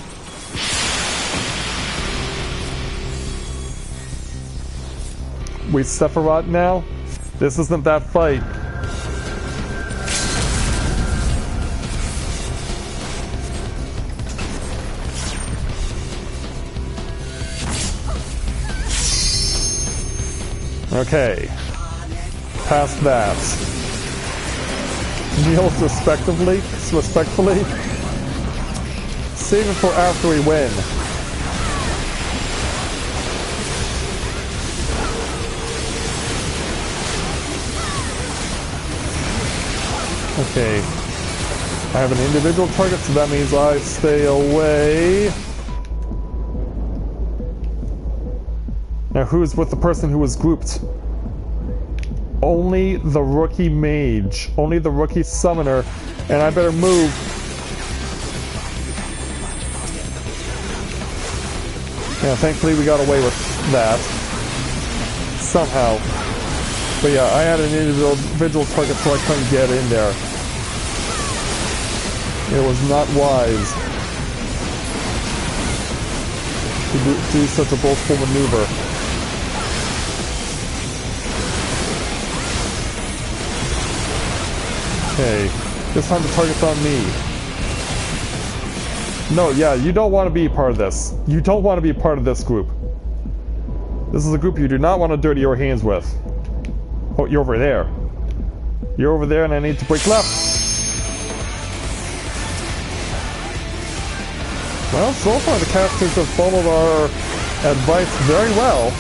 We Sephiroth now? This isn't that fight. Okay, past that. Kneels respectfully. Save it for after we win. Okay, I have an individual target, so that means I stay away. Now who's with the person who was grouped? Only the rookie mage. Only the rookie summoner. And I better move. Yeah, thankfully we got away with that. Somehow. But yeah, I had an individual target so I couldn't get in there. It was not wise to do such a boastful maneuver. Okay, this time the target's on me. No, yeah, you don't want to be part of this. You don't want to be part of this group. This is a group you do not want to dirty your hands with. Oh, you're over there. You're over there and I need to break left. Well, so far the casters have followed our advice very well.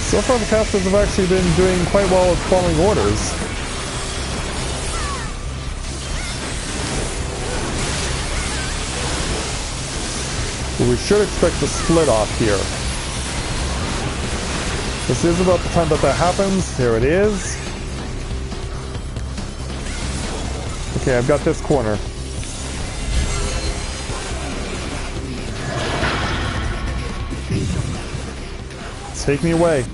So far the casters have actually been doing quite well with following orders. But we should expect a split off here. This is about the time that happens. Here it is. Okay, I've got this corner. Take me away.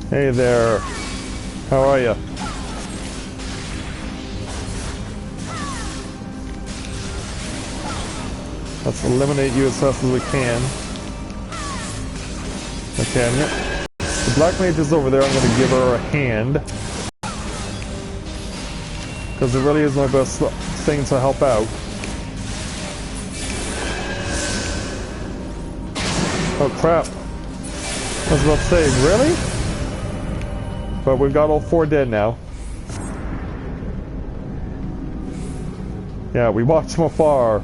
Hey there. How are you? Let's eliminate you as fast as we can. Okay, the black mage is over there. I'm going to give her a hand. Because it really is my best thing to help out. Oh crap. I was about to say, really? But we've got all 4 dead now. Yeah, we watched from afar.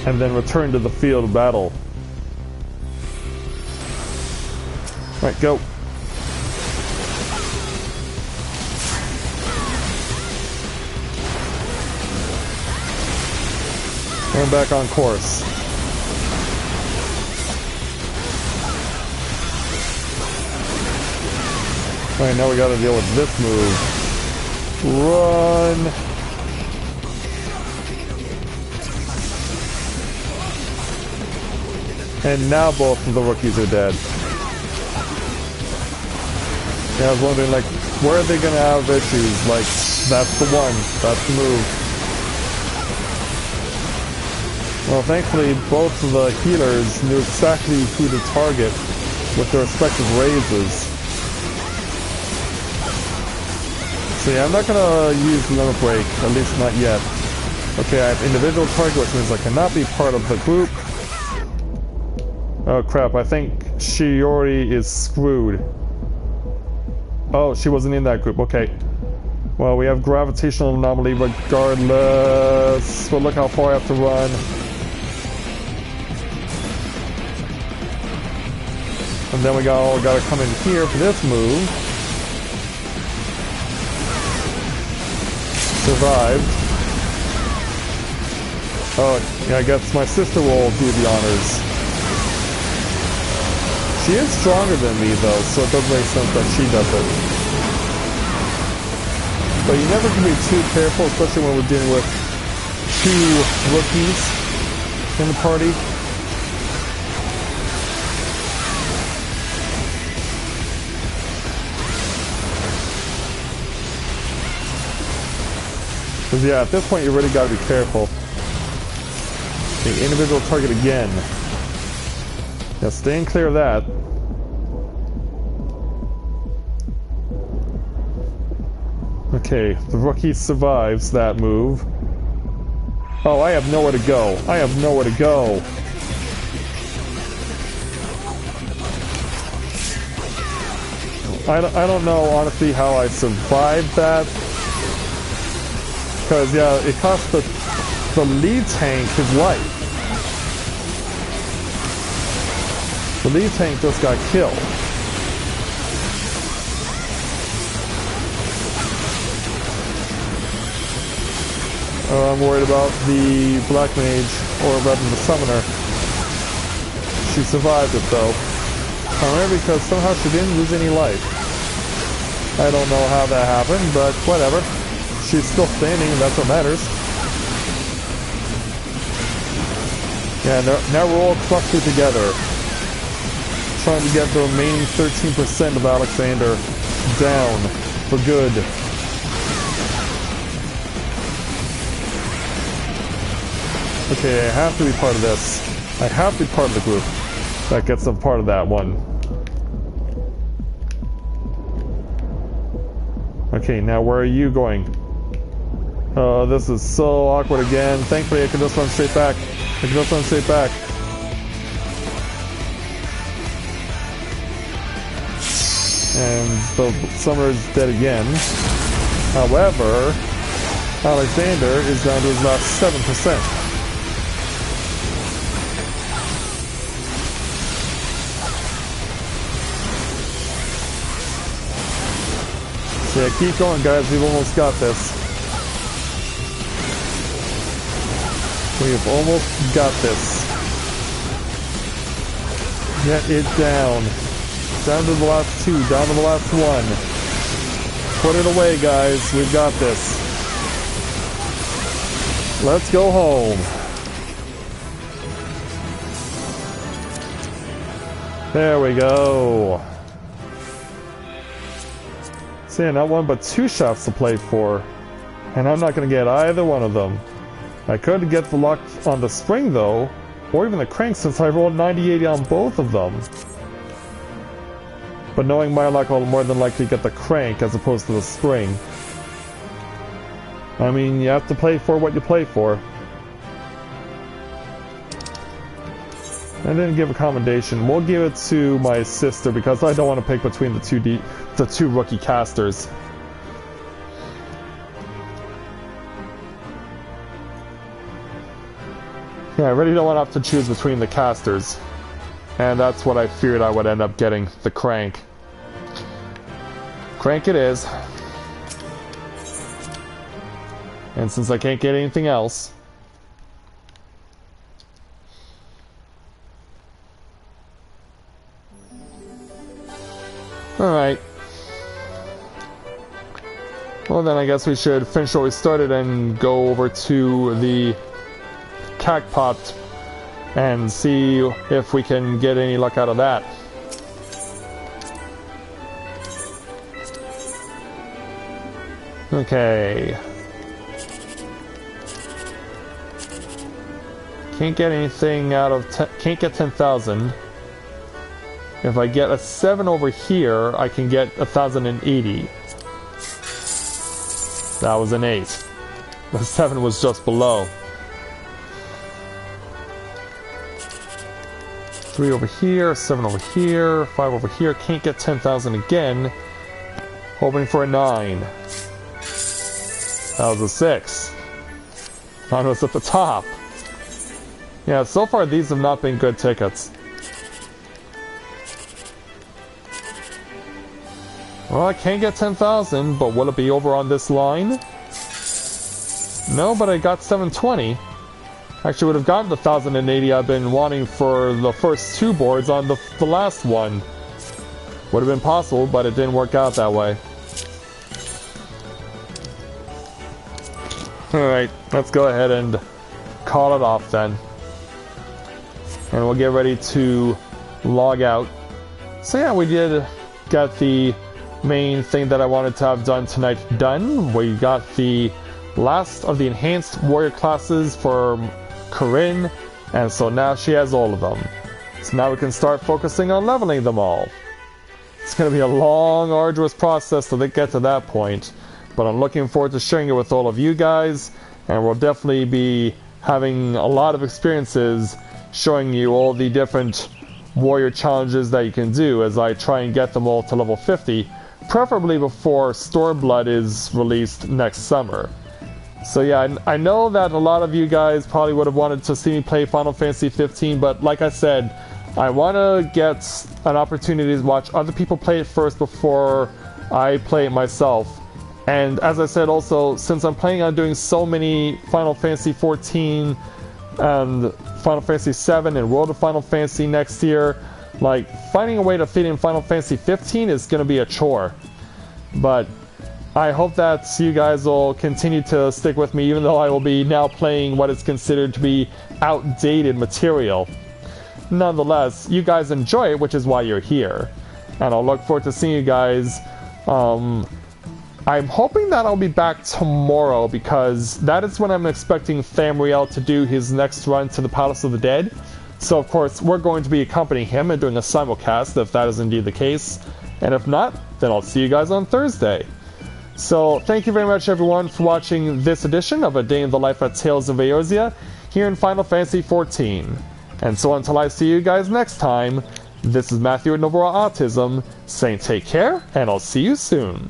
And then return to the field of battle. Alright, go. Going back on course. Alright, now we gotta deal with this move. Run! And now both of the rookies are dead. Yeah, I was wondering, like, where are they gonna have issues? Like, that's the one. That's the move. Well, thankfully, both of the healers knew exactly who to target with their respective raises. So yeah, I'm not gonna use Limit Break, at least not yet. Okay, I have individual target, which means I cannot be part of the group. Oh crap, I think Shiori is screwed. Oh, she wasn't in that group, okay. Well, we have gravitational anomaly regardless. But look how far I have to run. And then we gotta come in here for this move. Survived. Oh, yeah, I guess my sister will do the honors. She is stronger than me though, so it doesn't make sense that she does it. But you never can be too careful, especially when we're dealing with two rookies in the party. Because yeah, at this point you really gotta be careful. The individual target again. Yeah, staying clear of that. Okay, the rookie survives that move. Oh, I have nowhere to go. I have nowhere to go. I don't know, honestly, how I survived that. Because, yeah, it cost the lead tank his life. The lead tank just got killed. I'm worried about the Black Mage, or rather the Summoner. She survived it though. However, because somehow she didn't lose any life. I don't know how that happened, but whatever. She's still standing, and that's what matters. Yeah, now we're all clustered together. Trying to get the remaining 13% of Alexander down for good. Okay, I have to be part of this. I have to be part of the group that gets a part of that one. Okay, now where are you going? Oh, this is so awkward again. Thankfully I can just run straight back. I can just run straight back. And the Summoner's dead again. However, Alexander is down to his last 7%. So yeah, keep going guys, we've almost got this. We've almost got this. Get it down. Down to the last two, down to the last one. Put it away, guys. We've got this. Let's go home. There we go. So yeah, not one but two shots to play for. And I'm not going to get either one of them. I could get the luck on the spring though, or even the crank since I rolled 90-80 on both of them. But knowing my luck, I'll more than likely get the crank as opposed to the spring. I mean, you have to play for what you play for. I didn't give a commendation. We'll give it to my sister because I don't want to pick between the two rookie casters. Yeah, I really don't want to have to choose between the casters. And that's what I feared I would end up getting, the crank. Crank it is. And since I can't get anything else... Alright. Well then I guess we should finish what we started and go over to the Cacpot and see if we can get any luck out of that. Okay. Can't get anything out of... Can't get 10,000. If I get a 7 over here, I can get 1,080. That was an 8. The 7 was just below. 3 over here, 7 over here, 5 over here. Can't get 10,000 again. Hoping for a 9. That was a 6. Mine was at the top. Yeah, so far these have not been good tickets. Well, I can't get 10,000, but will it be over on this line? No, but I got 720. Actually would have gotten the 1,080 I've been wanting for the first 2 boards on the last one. Would have been possible, but it didn't work out that way. Alright, let's go ahead and call it off then. And we'll get ready to log out. So yeah, we did get the main thing that I wanted to have done tonight done. We got the last of the enhanced warrior classes for Corinne, and so now she has all of them. So now we can start focusing on leveling them all. It's going to be a long, arduous process to get to that point, but I'm looking forward to sharing it with all of you guys, and we'll definitely be having a lot of experiences showing you all the different warrior challenges that you can do as I try and get them all to level 50, preferably before Stormblood is released next summer. So yeah, I know that a lot of you guys probably would have wanted to see me play Final Fantasy 15, but like I said, I want to get an opportunity to watch other people play it first before I play it myself. And as I said also, since I'm planning on doing so many Final Fantasy 14 and Final Fantasy 7 and World of Final Fantasy next year, like, finding a way to fit in Final Fantasy 15 is going to be a chore. But I hope that you guys will continue to stick with me, even though I will be now playing what is considered to be outdated material. Nonetheless, you guys enjoy it, which is why you're here. And I'll look forward to seeing you guys. I'm hoping that I'll be back tomorrow, because that is when I'm expecting Thamriel to do his next run to the Palace of the Dead. So of course, we're going to be accompanying him and doing a simulcast if that is indeed the case. And if not, then I'll see you guys on Thursday. So thank you very much everyone for watching this edition of A Day in the Life at Tales of Eorzea here in Final Fantasy XIV. And so until I see you guys next time, this is Matthew at Novaura Autism saying take care, and I'll see you soon.